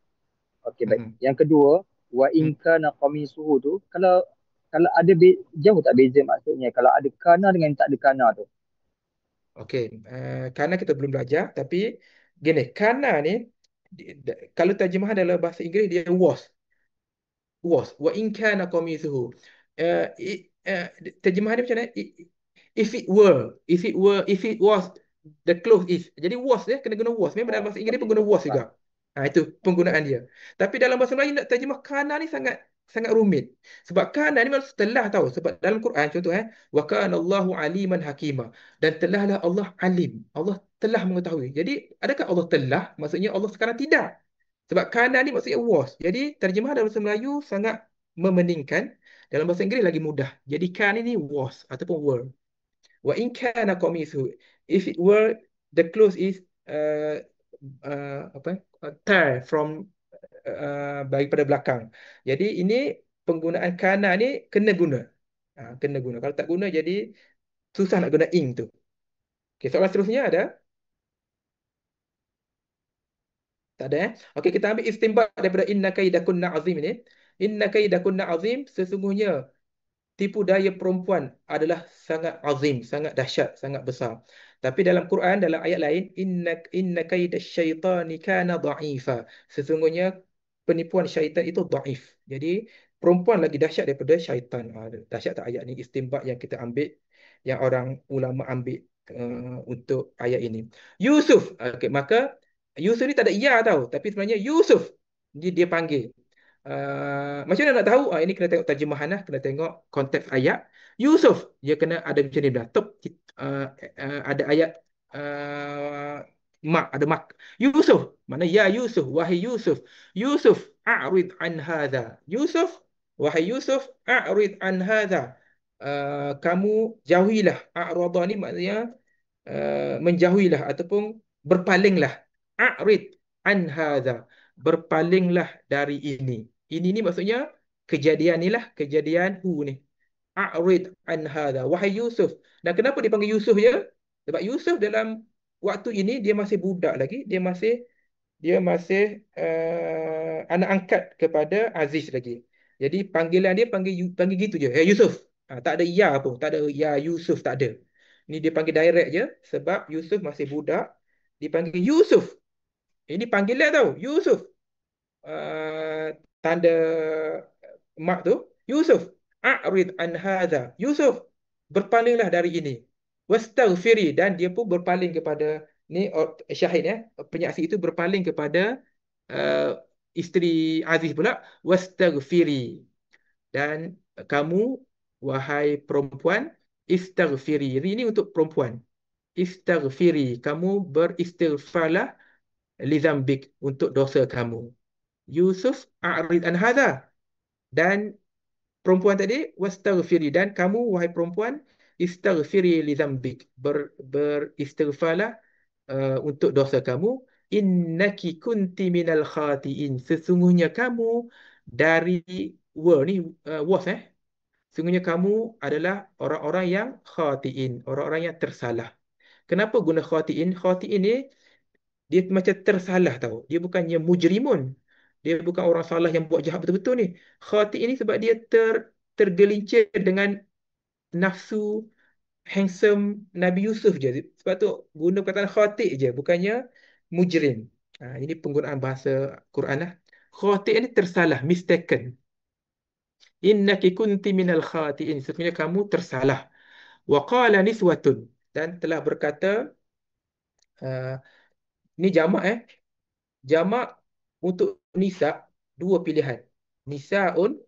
Okey, baik. Yang kedua, wa in kana qamisuhu tu, kalau ada jauh tak beza maksudnya kalau ada kana dengan tak ada kana tu? Okey, kana kita belum belajar, tapi gini, kana ni kalau terjemahan dalam bahasa Inggeris dia was. Wa in kana qamisuhu. Terjemahan dia macam mana? If it was, the clothes is. Jadi was dia kena guna was. Memang dalam bahasa Inggeris pun guna was juga. Itu penggunaan dia. Tapi dalam bahasa Melayu nak terjemah kana ni sangat rumit. Sebab kana ni maksud telah tahu. Sebab dalam Quran contoh wa kana Allahu aliman hakima, dan telahlah Allah alim. Allah telah mengetahui. Jadi adakah Allah telah? Maksudnya Allah sekarang tidak. Sebab kana ni maksudnya was. Jadi terjemah dalam bahasa Melayu sangat memeningkan. Dalam bahasa Inggeris lagi mudah. Jadi kan ini was ataupun were. Wa in kana qamisuhu, if it were, the clothes is uh, apa tear from daripada belakang. Jadi ini penggunaan kana ni kena guna. Kena guna. Kalau tak guna jadi susah nak guna ing tu. Okey, soalan seterusnya ada? Tak ada. Okey, kita ambil istinbat daripada inna kaidakunna azim ini. Inna kaidakunna azim, sesungguhnya tipu daya perempuan adalah sangat azim, sangat dahsyat, sangat besar. Tapi dalam Quran, dalam ayat lain, inna kaidasyaitani kana dha'ifa. Sesungguhnya penipuan syaitan itu dhaif. Jadi perempuan lagi dahsyat daripada syaitan. Dahsyat tak ayat ni, istinbat yang kita ambil, yang orang ulama ambil untuk ayat ini. Yusuf. Okey, maka Yusuf ni tak ada ya tau, tapi sebenarnya Yusuf dia panggil. Macam mana nak tahu? Ini kena tengok terjemahan lah, kena tengok konteks ayat. Yusuf, dia kena ada macam ni dah. Ada ayat mak, ada mak. Yusuf, mana ya Yusuf, wahai Yusuf. Yusuf, a'rid an hadha. Yusuf, wahai Yusuf, a'rid an hadha. Kamu jauhilah. A'rada ni maknanya menjauhilah ataupun berpalinglah. A'rid an hadha. Berpalinglah dari ini. Ini ni maksudnya kejadian ni lah, kejadian ni. A'rid an hadha. Wahai Yusuf. Dan kenapa dipanggil Yusuf je? Sebab Yusuf dalam waktu ini dia masih budak lagi, dia masih anak angkat kepada Aziz lagi. Jadi panggilan dia panggil gitu je. Hey Yusuf. Tak ada ya pun, tak ada ya Yusuf, tak ada. Ini dia panggil direct je sebab Yusuf masih budak, dipanggil Yusuf. Ini panggilan tau, Yusuf. Tanda mak tu, Yusuf, a'rid an hadha. Yusuf, berpalinglah dari ini. Wastaghfiri, dan dia pun berpaling kepada ni syahid ya, penyaksi itu berpaling kepada isteri Aziz pula. Wastaghfiri, dan kamu wahai perempuan, istaghfiri. Ini untuk perempuan. Istaghfiri, kamu beristighfarlah li dzambik, untuk dosa kamu. Yusuf, a'rid an hadha. Dan perempuan tadi, wastaghfiri, dan kamu wahai perempuan, istaghfiri li dzambik, beristighfarlah untuk dosa kamu. Innaki kunti minal khati'in, sesungguhnya kamu dari ni was sesungguhnya kamu adalah orang-orang yang khati'in, orang-orang yang tersalah. Kenapa guna khati'in? Khati'in ni dia macam tersalah tau. Dia bukannya mujrimun. Dia bukan orang salah yang buat jahat betul-betul ni. Khati' ini sebab dia tergelincir dengan nafsu handsome Nabi Yusuf je. Sebab tu guna perkataan khati' je, bukannya mujrim. Ini penggunaan bahasa Quran lah. Khati' ini tersalah, mistaken. Innaki kunti minal khati'in, sesungguhnya kamu tersalah. Wa qala niswatun, dan telah berkata ni jamak jamak untuk nisa, dua pilihan. Nisaun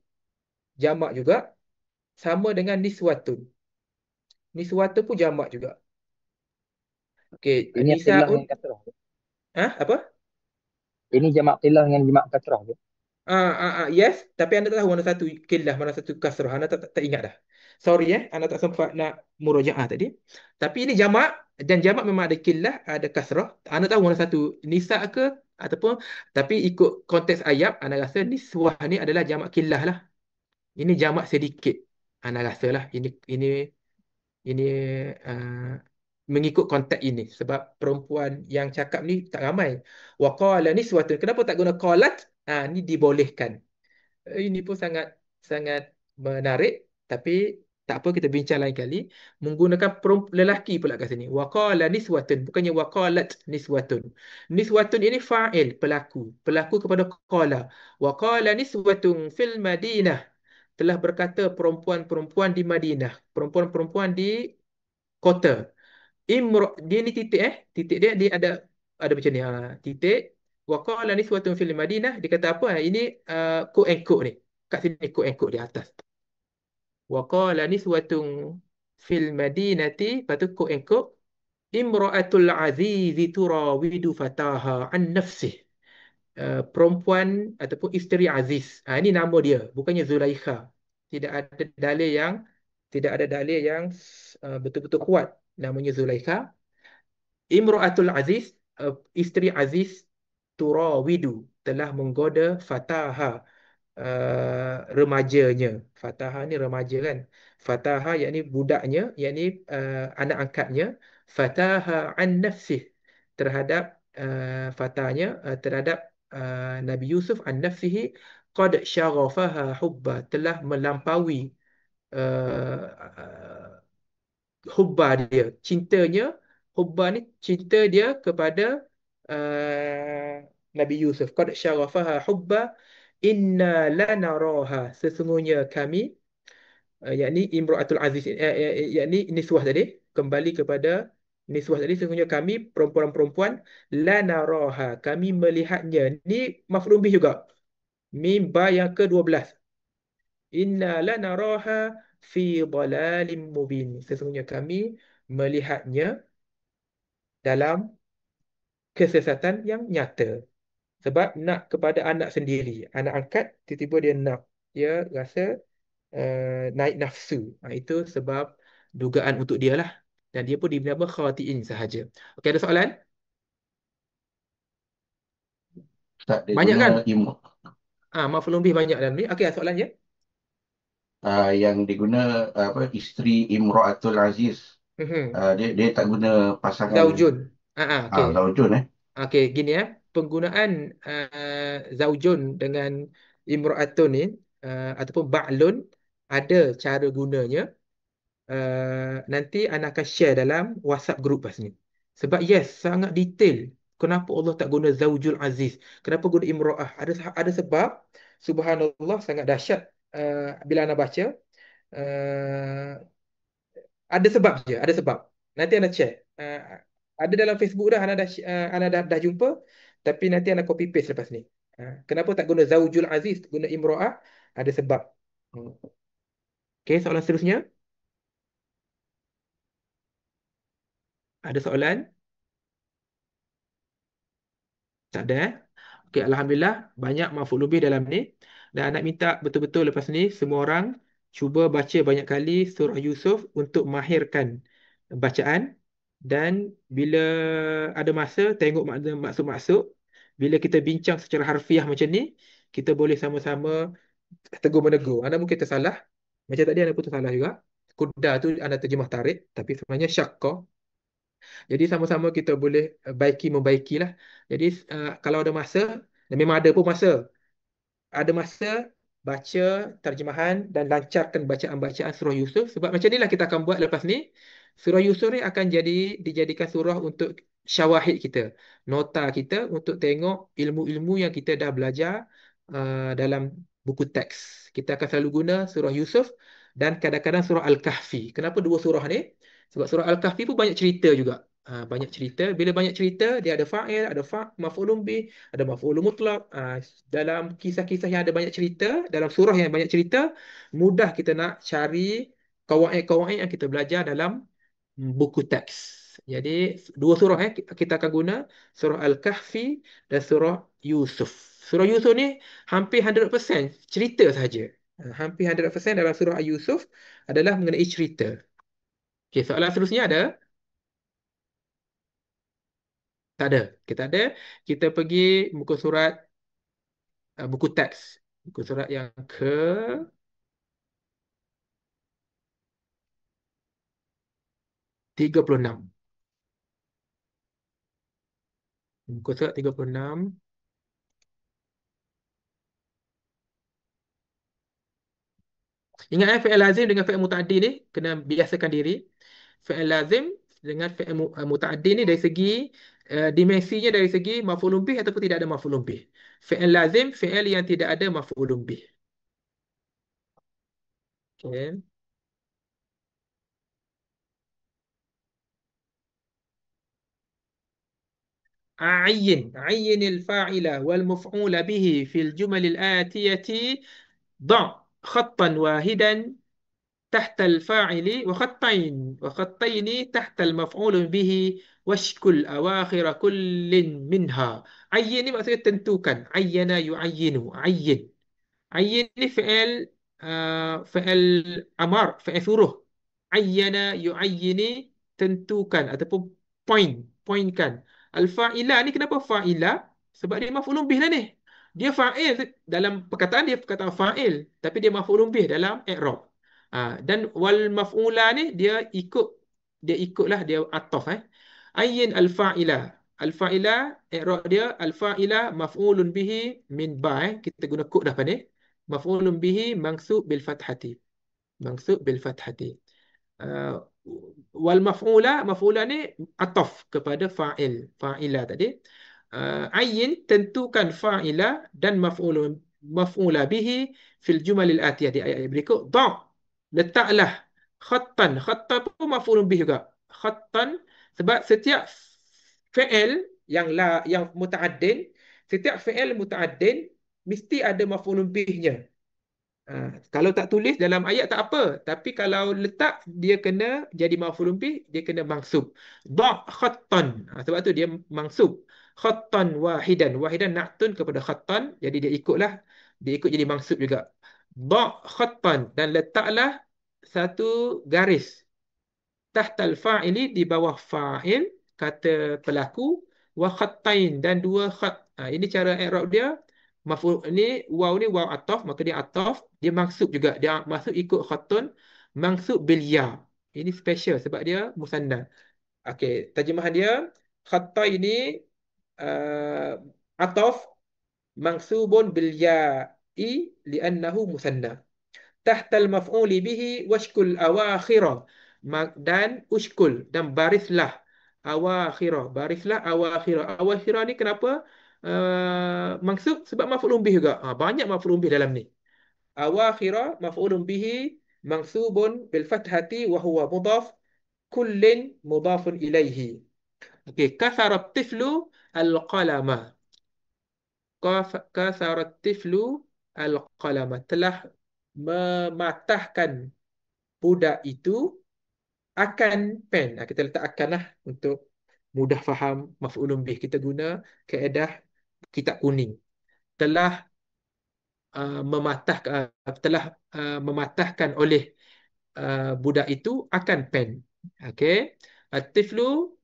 jamak juga, sama dengan niswatun. Niswatun pun jamak juga. Okey, Ini qilah nisaun dengan kasrah. apa? Ini jamak qilah dengan jamak kasrah je. Yes, tapi anda tak tahu mana satu killah, mana satu kasrah. Anda tak ingat dah. Sorry anda tak sempat nak murojaah tadi. Tapi ini jamak, dan jamak memang ada killah, ada kasrah. Anda tahu mana satu, nisa ke ataupun, tapi ikut konteks ayat anda rasa niswah ni adalah jamak killah lah. Ini jamak sedikit. Anda rasa lah ini mengikut konteks ini sebab perempuan yang cakap ni tak ramai. Wa qala niswatun. Kenapa tak guna qalat? Ni dibolehkan. Ini pun sangat sangat menarik, tapi tak apa, kita bincang lain kali. Menggunakan lelaki pula kat sini. Wa qala niswatun, bukannya wa qalat niswatun. Niswatun ini fa'il, pelaku. Pelaku kepada qala. Wa qala niswatun fil Madinah. Telah berkata perempuan-perempuan di Madinah. Perempuan-perempuan di kota. Dia ni titik titik dia ada macam ni, titik. Wa qala niswatun fil Madinah, dia kata apa? Ini quote and quote ni. Kat sini quote and quote di atas. Wa qala niswatun fil Madinati, lepas tu quote and quote, imra'atul azizi turawidu fataha an nafsih. perempuan ataupun isteri Aziz. Ini nama dia, bukannya Zulaikha. Tidak ada dalil yang tidak ada dalil yang betul-betul kuat namanya Zulaikha. Imra'atul Aziz, isteri Aziz, turawidu, telah menggoda fataha, remajanya. Fataha ni remaja kan. Fataha yakni budaknya, yakni anak angkatnya. Fataha an nafsih, terhadap fatahnya, terhadap Nabi Yusuf an nafsihi, qad syaghafaha hubba, telah melampaui hubba dia, cintanya. Hubba ni cinta dia kepada Nabi Yusuf. Qad syaghafaha hubba inna lanaraha, sesungguhnya kami, yakni Imra'atul Aziz, yakni niswah tadi, kembali kepada niswah tadi, sesungguhnya kami perempuan-perempuan, lanaraha, kami melihatnya. Ni maf'ul bih juga, mim ba yang ke-12. Inna lanaraha fi dhalalin mubin, sesungguhnya kami melihatnya dalam kesesatan yang nyata. Sebab nak kepada anak sendiri, anak angkat, tiba-tiba dia nak, dia rasa naik nafsu. Itu sebab dugaan untuk dia lah. Dan dia pun diberi nama khawatiin sahaja. Okey, ada soalan? Ustaz, dia Banyak guna kan? imam. Maf'ul bih banyak dalam ni. Okey, soalan je. Yang diguna isteri Imra'atul Aziz. Mhm. Dia tak guna pasangan Zaujun. Okey. zaujun Okey, gini ya. Penggunaan zaujun dengan imra'atun ni, ataupun ba'lun, ada cara gunanya. Nanti anak akan share dalam WhatsApp group lepas ni. Sebab yes, sangat detail. Kenapa Allah tak guna zaujul aziz? Kenapa guna imra'ah? Ada sebab. Subhanallah, sangat dahsyat. Bila anda baca, uh, ada sebab je, ada sebab. Nanti anda check. Ada dalam Facebook dah, anda dah jumpa, tapi nanti anda copy paste lepas ni. Kenapa tak guna zaujul aziz, guna imra'ah? Ada sebab. Okey, soalan seterusnya. Ada soalan? Tak ada, eh? Okey, Alhamdulillah, banyak maf'ul bih dalam ni. Dan nak minta betul-betul lepas ni, semua orang cuba baca banyak kali surah Yusuf untuk mahirkan bacaan. Dan bila ada masa, tengok makna maksud-maksud. Bila kita bincang secara harfiah macam ni, kita boleh sama-sama tegur-menegur. Anda mungkin tersalah. Macam tadi anda pun tersalah juga. Kuda tu anda terjemah tarik, tapi sebenarnya syaqqah. Jadi sama-sama kita boleh membaiki lah. Jadi kalau ada masa, dan memang ada pun masa, ada masa, baca terjemahan dan lancarkan bacaan-bacaan surah Yusuf. Sebab macam inilah kita akan buat lepas ni. Surah Yusuf ni akan dijadikan surah untuk syawahid kita, nota kita untuk tengok ilmu-ilmu yang kita dah belajar dalam buku teks. Kita akan selalu guna surah Yusuf dan kadang-kadang surah Al-Kahfi. Kenapa dua surah ni? Sebab surah Al-Kahfi pun banyak cerita juga. Banyak cerita. Bila banyak cerita, dia ada fa'il, ada maf'ulun bih, ada maf'ulun mutlaq. Dalam kisah-kisah yang ada banyak cerita, dalam surah yang banyak cerita, mudah kita nak cari kawaid-kawaid yang kita belajar dalam buku teks. Jadi dua surah kita akan guna, surah Al-Kahfi dan surah Yusuf. Surah Yusuf ni hampir 100% cerita sahaja. Hampir 100% dalam surah Yusuf adalah mengenai cerita. Okey, soalan seterusnya ada? Tak ada. Kita ada. Kita pergi muka surat, buku teks. Muka surat yang ke 36. Muka surat 36. Ingat fi'il lazim dengan fi'il muta'addi ni kena biasakan diri. Fi'il lazim dengan fi'il muta'addi ni dari segi dimensinya, dari segi maf'ulun bih ataupun tidak ada maf'ulun bih. Fi'il lazim fi'il yang tidak ada maf'ulun bih. Okay. عين الفاعل والمفعول به في الجمل الآتية. ضع خطا واحدا تحت الفاعل وخطين تحت المفعول به washkul awakhira kullin minha. Ayyin ni maksudnya tentukan. Ayyana yu'ayyinu. Ayyin. Ayyin ni fi'il amar, fi'il suruh. Ayyana yu'ayyini, tentukan ataupun poinkan. Al-fa'ila ni kenapa fa'ila? Sebab dia maf'ulun bih lah ni. Dia fa'il dalam perkataan, dia perkataan fa'il, tapi dia maf'ulun bih dalam i'rab. Dan wal maf'ula ni dia ikutlah dia ataf Ayyin al-fa'ila. Al-fa'ila i'rab dia al-fa'ila maf'ulun bihi min kita guna kod dah pada ni. Maf'ulun bihi mansub bil fathati. Mansub bil fathati. Uh, wal maf'ula ni ataf kepada fa'ila tadi. Ayyin, tentukan fa'ila dan maf'ula bihi fil jumalil atiyah, di ayat berikut. Letaklah khattan pun maf'ulun bihi juga. Khattan, sebab setiap fi'il yang muta'addin, setiap fi'il muta'addin mesti ada maf'ulun bihnya. Kalau tak tulis dalam ayat tak apa, tapi kalau letak dia kena jadi maf'ulun bih, dia kena mansub. Khattan. Sebab tu dia mansub. Khattan wahidan na'tun kepada khattan, jadi dia ikut jadi mansub juga. Khattan, dan letaklah satu garis tahtal fa'ili, di bawah fa'il, kata pelaku, wa khattain, dan dua khat. Ini cara i'rab dia. Maf'ul ni waw ataf, maka dia ataf, dia maksub juga, dia masuk ikut khatun, maksub bil ya. Ini special sebab dia musanna. Okey, terjemahan dia, khatta ini ataf maksubun bil ya'i li'annahu musanna. Tahtal maf'uli bihi washkul awakhira, dan ushkul, dan barislah awakhira. Awakhira ni kenapa maksud? Sebab maf'ulun bih juga. Banyak maf'ulun bih dalam ni. Awakhira maf'ulun bihi mansubun bil fathati wa huwa mudaf, kullin mudafun ilaihi. Okey, kasarat tiflu al-qalama. Kasarat tiflu al-qalama, telah mematahkan budak itu akan pen. Kita letak akan lah untuk mudah faham maf'ulun bih. Kita guna kaedah kitab kuning. Telah mematahkan oleh budak itu akan pen. Okey. At-tiflu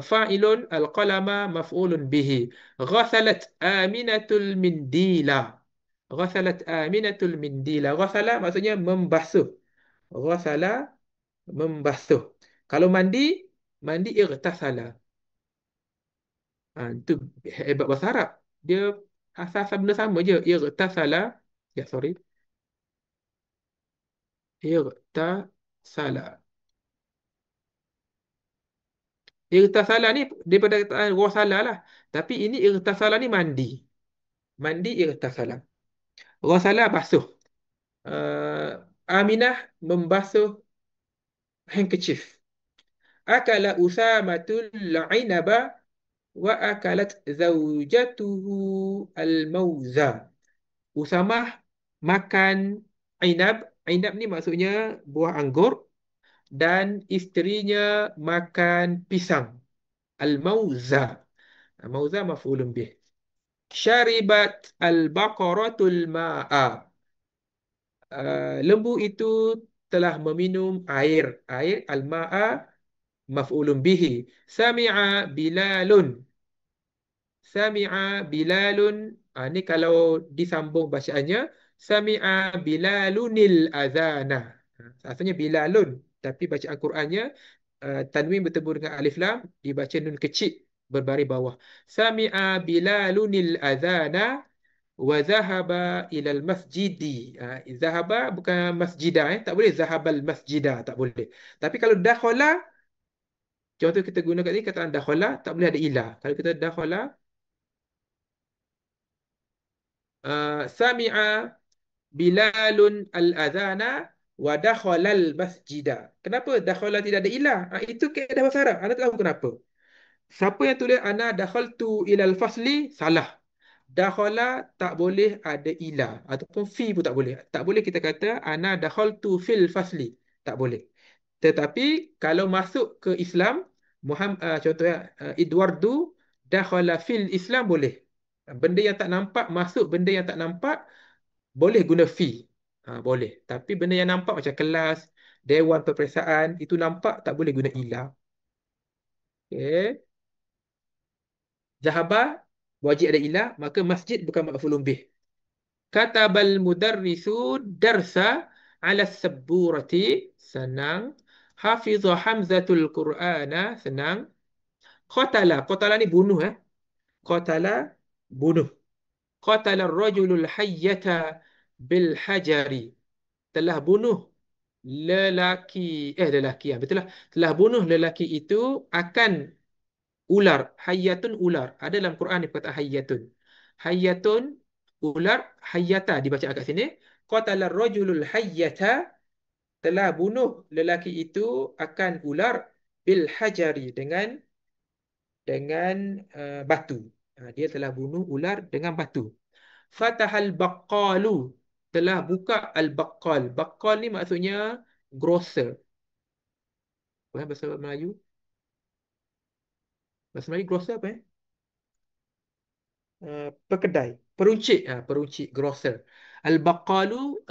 fa'ilun, al-qalama maf'ulun bihi. Ghasalat aminatul mindila. Ghasalat aminatul mindila. Ghasala maksudnya membasuh. Ghasala, membasuh. Kalau mandi irtasala. Itu hebat bahasa Arab. Dia asal-asal benda sama je. Irtasala. Ya, sorry. Irtasala. Irtasala ni daripada kataan ghasala lah. Tapi ini irtasala ni mandi. Mandi irtasala. Ghasala basuh. Aminah membasuh handkerchief. Akala Usamatul inaba wa akalat zawjatuhu al-mauza. Usamah makan inab. Inab ni maksudnya buah anggur, dan isterinya makan pisang. Al-mauza. Mauza maf'ulun bih. Syaribat al-baqaratul ma'a. Lembu itu telah meminum air. Air, al-ma'a maf'ulun bihi. Sami'a Bilalun. Sami'a Bilalun. Ni kalau disambung bacaannya, Sami'a Bilalunil azana. Asalnya Bilalun, tapi bacaan Qurannya tanwin bertemu dengan alif lam, dibaca nun kecil berbaris bawah. Sami'a Bilalunil azana wa zahaba ilal masjidi. Zahaba bukan masjidah, tak boleh zahabal masjidah, tak boleh. Tapi kalau dakhala, contoh kita guna kat sini kataan dakhala, tak boleh ada ilah. Kalau kita dakhala, sami'a Bilalun al-adhana wa dakhala al-masjidah. Kenapa dakhala tidak ada ilah? Itu kaedah bahasa Arab. Anda tahu kenapa? Siapa yang tulis ana dakhaltu ilal fasli, salah. Dakhala tak boleh ada ilah, ataupun fi pun tak boleh. Tak boleh kita kata ana dakhaltu fil fasli. Tak boleh. Tetapi kalau masuk ke Islam, Contohnya Eduardo dakhala fil Islam boleh. Benda yang tak nampak masuk, benda yang tak nampak boleh guna fi. Boleh. Tapi benda yang nampak macam kelas, dewan peperiksaan, itu nampak tak boleh guna ila. Okey. Zahaba wajib ada ila, maka masjid bukan maf'ulun bih. Katabal mudarrisu darsa ala sabburati, senang. Hafizha Hamzatul Qur'ana, senang. Qatala ni bunuh Qatala bunuh. Qatala ar-rajulul hayyata bil hajari. Telah bunuh lelaki betul lah. Telah bunuh lelaki itu akan ular. Hayyatun ular. Ada dalam Quran ni perkataan hayyatun. Hayyatun ular, hayyata dibaca kat sini. Qatala ar-rajulul hayyata, telah bunuh lelaki itu akan ular bil hajari, dengan batu. Dia telah bunuh ular dengan batu. Fatahal baqqalu, telah buka al-baqqal. Baqqal ni maksudnya grocer. Apa bahasa Melayu? Bahasa Melayu grocer apa pekedai, peruncit, grocer. Al-baqqalu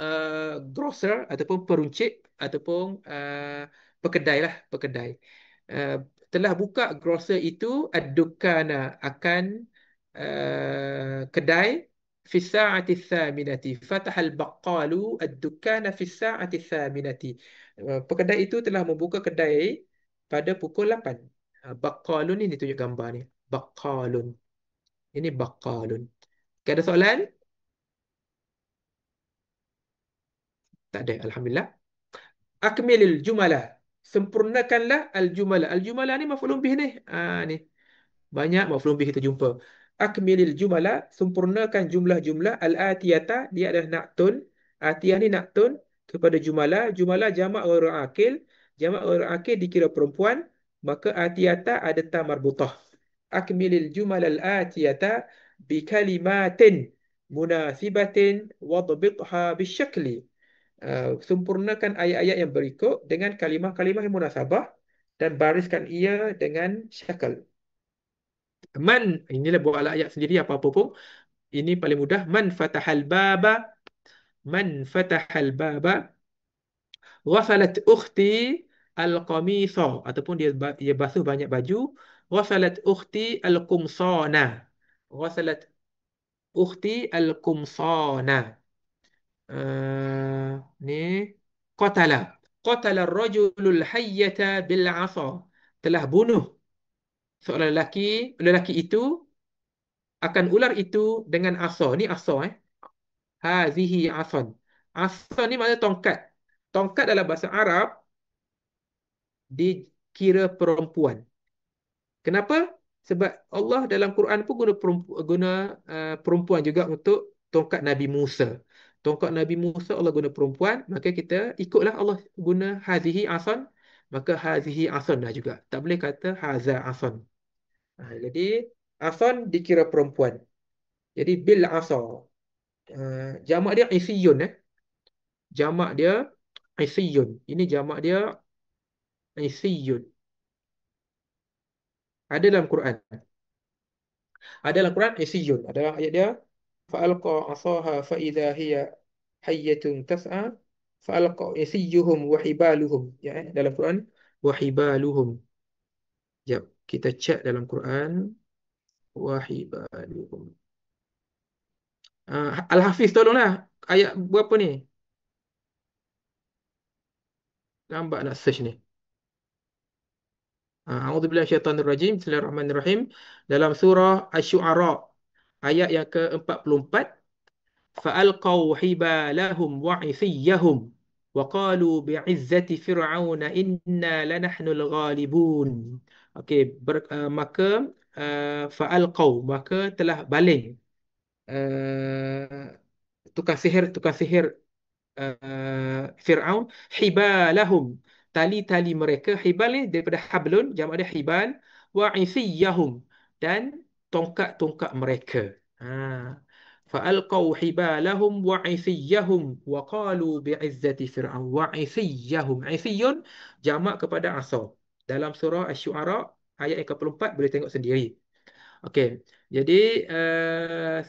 grocer ataupun peruncit ataupun pekedai lah, pekedai. Telah buka grocer itu ad-dukana, akan kedai fi sa'ati tsaminati. Fataha al-baqqalu ad-dukana fi sa'ati tsaminati. Pekedai itu telah membuka kedai pada pukul 8. Baqqalun ini tunjuk gambar ni. Baqqalun. Ini baqqalun. Okay, ada soalan? Tak ada, alhamdulillah. Akmilil jumalah. Sempurnakanlah al-jumalah. Al-jumalah ni maf'ulun bih ni. Ni. Banyak maf'ulun bih kita jumpa. Akmilil jumalah, sempurnakan jumlah-jumlah. Al-atiyata, dia adalah naktun. Atiyah ni naktun kepada jumalah. Jumalah jamak ghairu akil. Jamak ghairu akil dikira perempuan. Maka atiyata ada ta marbutah. Akmilil jumalal atiyata bikalimatin munasibatin wadbitha bisyakli. Sempurnakan ayat-ayat yang berikut dengan kalimah-kalimah yang munasabah dan bariskan ia dengan syakal. Man, inilah buat ayat sendiri apa-apa pun. Ini paling mudah. Man fatahal baba. Man fatahal baba. Ghasalat ukhti al-qamisa, ataupun dia basuh banyak baju. Ghasalat ukhti al-qumsana. Ghasalat ukhti al-qumsana. Ni qatala. Qatala ar-rajulul hayyata bil 'asa. Telah bunuh seorang lelaki itu akan ular itu dengan asa. Ni asa Hazihi asan. Asa ni maknanya tongkat. Tongkat dalam bahasa Arab dikira perempuan. Kenapa? Sebab Allah dalam Quran pun guna perempuan juga untuk tongkat Nabi Musa. Tongkat Nabi Musa Allah guna perempuan, maka kita ikutlah Allah guna hazihi asan, maka hazihi asan dah juga. Tak boleh kata haza asan. Jadi asan dikira perempuan. Jadi bil asa. Jamak dia isiyun Jamak dia isiyun. Ini jamak dia isiyun. Ada dalam Quran. Ada dalam Quran isiyun. Ada ayat dia fa'alqa asaha fa idza hiya hayyatun tas'a fa'alqa isiyuhum wa hibaluhum. Dalam Quran wa hibaluhum. Jap, kita cek dalam Quran wa hibaluhum. Al-Hafiz tolonglah, ayat berapa ni? Lambat nak search ni. A'udzubillahi minasyaitonirrajim. Bismillahirrahmanirrahim. Dalam surah Asy-Syu'ara ayat yang ke-44, fa'alqaw hibalahum wa 'isiyahum wa qalu bi'izzati fir'auna inna lanahnul ghalibun. Okey, maka fa'alqaw, maka telah baling tukang sihir Fir'aun hibalahum, tali-tali mereka. Hibal ni daripada hablun, jamak dia hibal. Wa isiyahum, dan tongkat-tongkat mereka. Fa'alqaw hibalahum wa isiyahum wa qalu bi'izzati fir'aun wa isiyahum. Isiyun jamak kepada asa. Dalam surah Asy-Syu'ara Ayat yang ke-44 boleh tengok sendiri. Okey. Jadi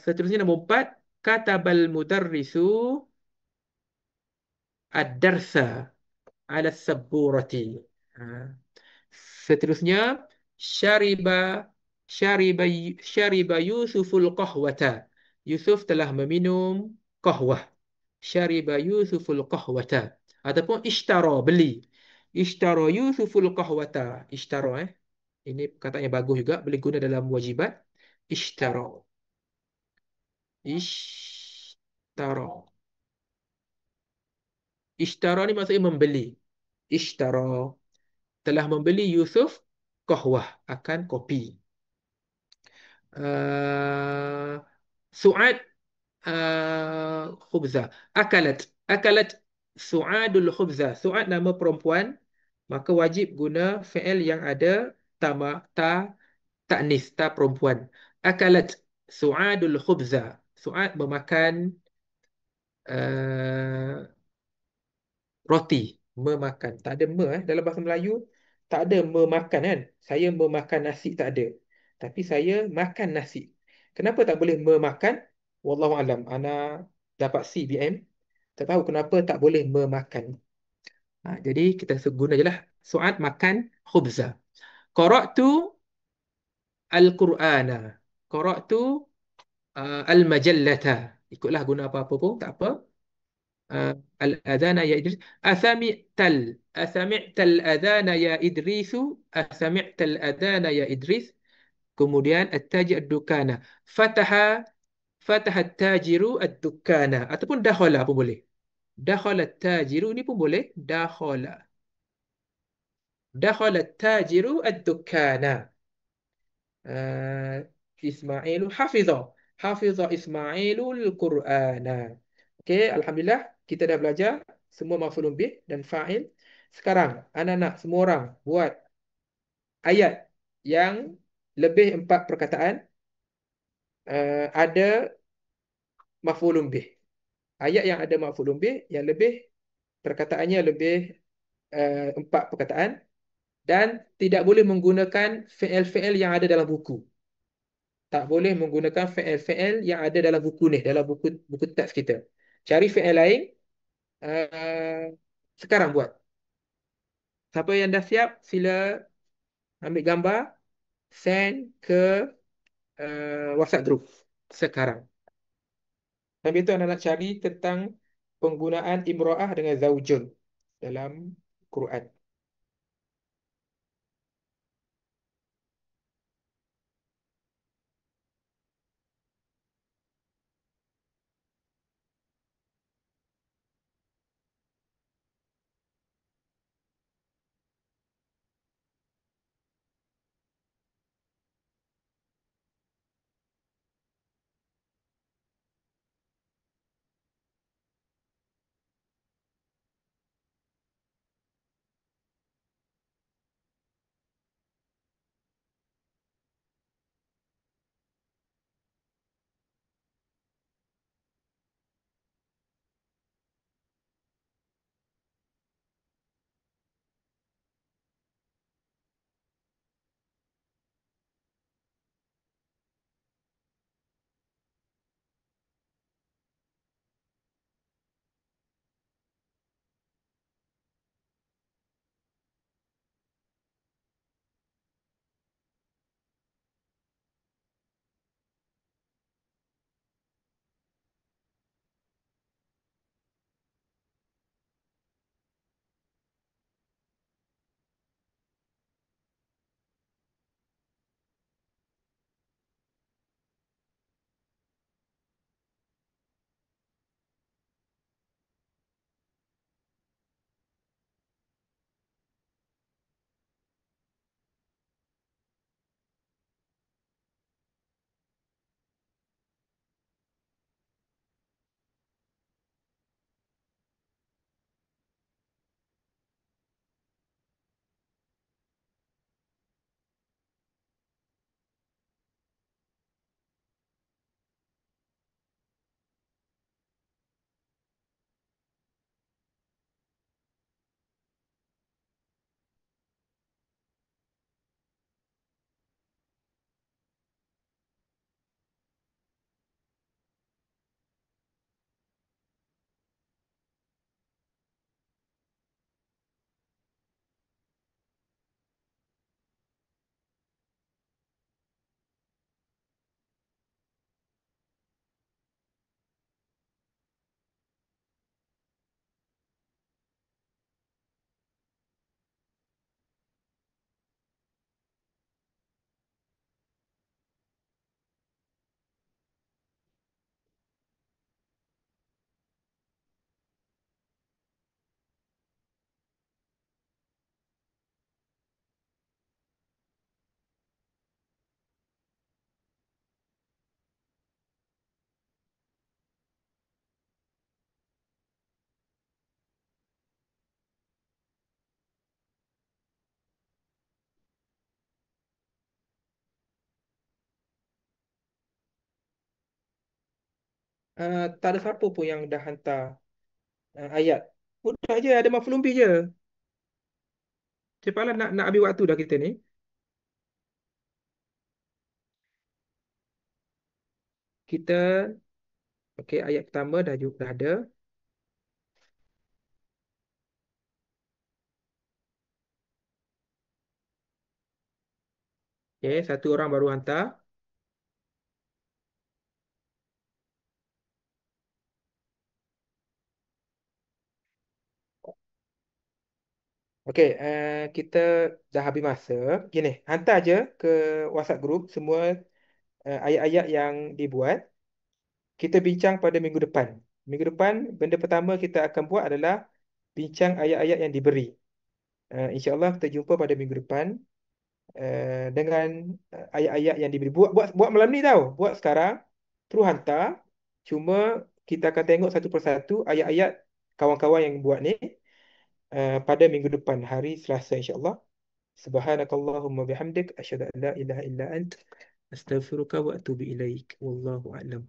seterusnya nombor 4, katabal mudarrisu ad-darsa ala saburati. Ha. Seterusnya syariba syariba syariba Yusuful qahwata. Yusuf telah meminum qahwah. Syariba Yusuful qahwata. Ataupun ishtara, beli. Ishtara Yusuful qahwata. Ishtara, ini perkataan yang bagus juga, boleh guna dalam wajibat. Ishtara. Ishtara. Ishtara ni maksudnya membeli. Ishtara. Telah membeli Yusuf qahwah, akan kopi. Su'ad khubza. Akalat Su'adul khubza. Su'ad nama perempuan, maka wajib guna fi'il yang ada ta'nis, ta perempuan. Akalat Su'adul khubza. Su'ad memakan roti. Memakan. Tak ada dalam bahasa Melayu tak ada memakan kan. Saya memakan nasi, tak ada. Tapi saya makan nasi. Kenapa tak boleh memakan? Wallahu alam. Ana dapat C BM. Tak tahu kenapa tak boleh memakan. Jadi kita guna je lah. Su'ad makan khubza. Qara'tu al-Qur'ana. Qara'tu al-majallata. Ikutlah guna apa-apa pun, tak apa. Al-adhana ya Idris. Asami'tal adhana ya Idrisu. Asami'tal adhana ya Idris. Kemudian at-tajir ad-dukana. Fataha at-tajiru ad-dukana. Ataupun dakhala pun boleh. Dakhala at-tajiru ni pun boleh. Dakhala. Dakhala at-tajiru ad-dukana. Ismailu hafizah. Hafizah Ismailul Qur'ana. Okey, alhamdulillah kita dah belajar semua maf'ulun bih dan fa'il. Sekarang anak-anak semua orang buat ayat yang lebih 4 perkataan, ada maf'ulun bih. Ayat yang ada maf'ulun bih yang lebih perkataannya lebih 4 perkataan dan tidak boleh menggunakan fi'il-fi'il yang ada dalam buku. Tak boleh menggunakan fi'il-fi'il yang ada dalam buku ni, dalam buku teks kita. Cari fi'il lain, sekarang buat. Siapa yang dah siap, sila ambil gambar, send ke WhatsApp group sekarang. Sambil itu anda nak cari tentang penggunaan imra'ah dengan zaujun dalam Quran. Tak ada siapa pun yang dah hantar ayat. Mudah je, ada maf'ulun bih je. Cepatlah nak habis waktu dah kita ni. Kita, okey, ayat pertama dah ada. Okey, satu orang baru hantar. Okey, kita dah habis masa. Gini, hantar je ke WhatsApp group semua ayat-ayat yang dibuat. Kita bincang pada minggu depan. Minggu depan, benda pertama kita akan buat adalah bincang ayat-ayat yang diberi. InsyaAllah kita jumpa pada minggu depan dengan ayat-ayat yang diberi. Buat malam ni tau. Buat sekarang, terus hantar. Cuma kita akan tengok satu persatu ayat-ayat kawan-kawan yang buat ni pada minggu depan, hari Selasa insyaAllah. Subhanakallahumma bihamdik asyhadu an la ilaha illa ant astaghfiruka wa atubu ilaik. Wallahu a'lam.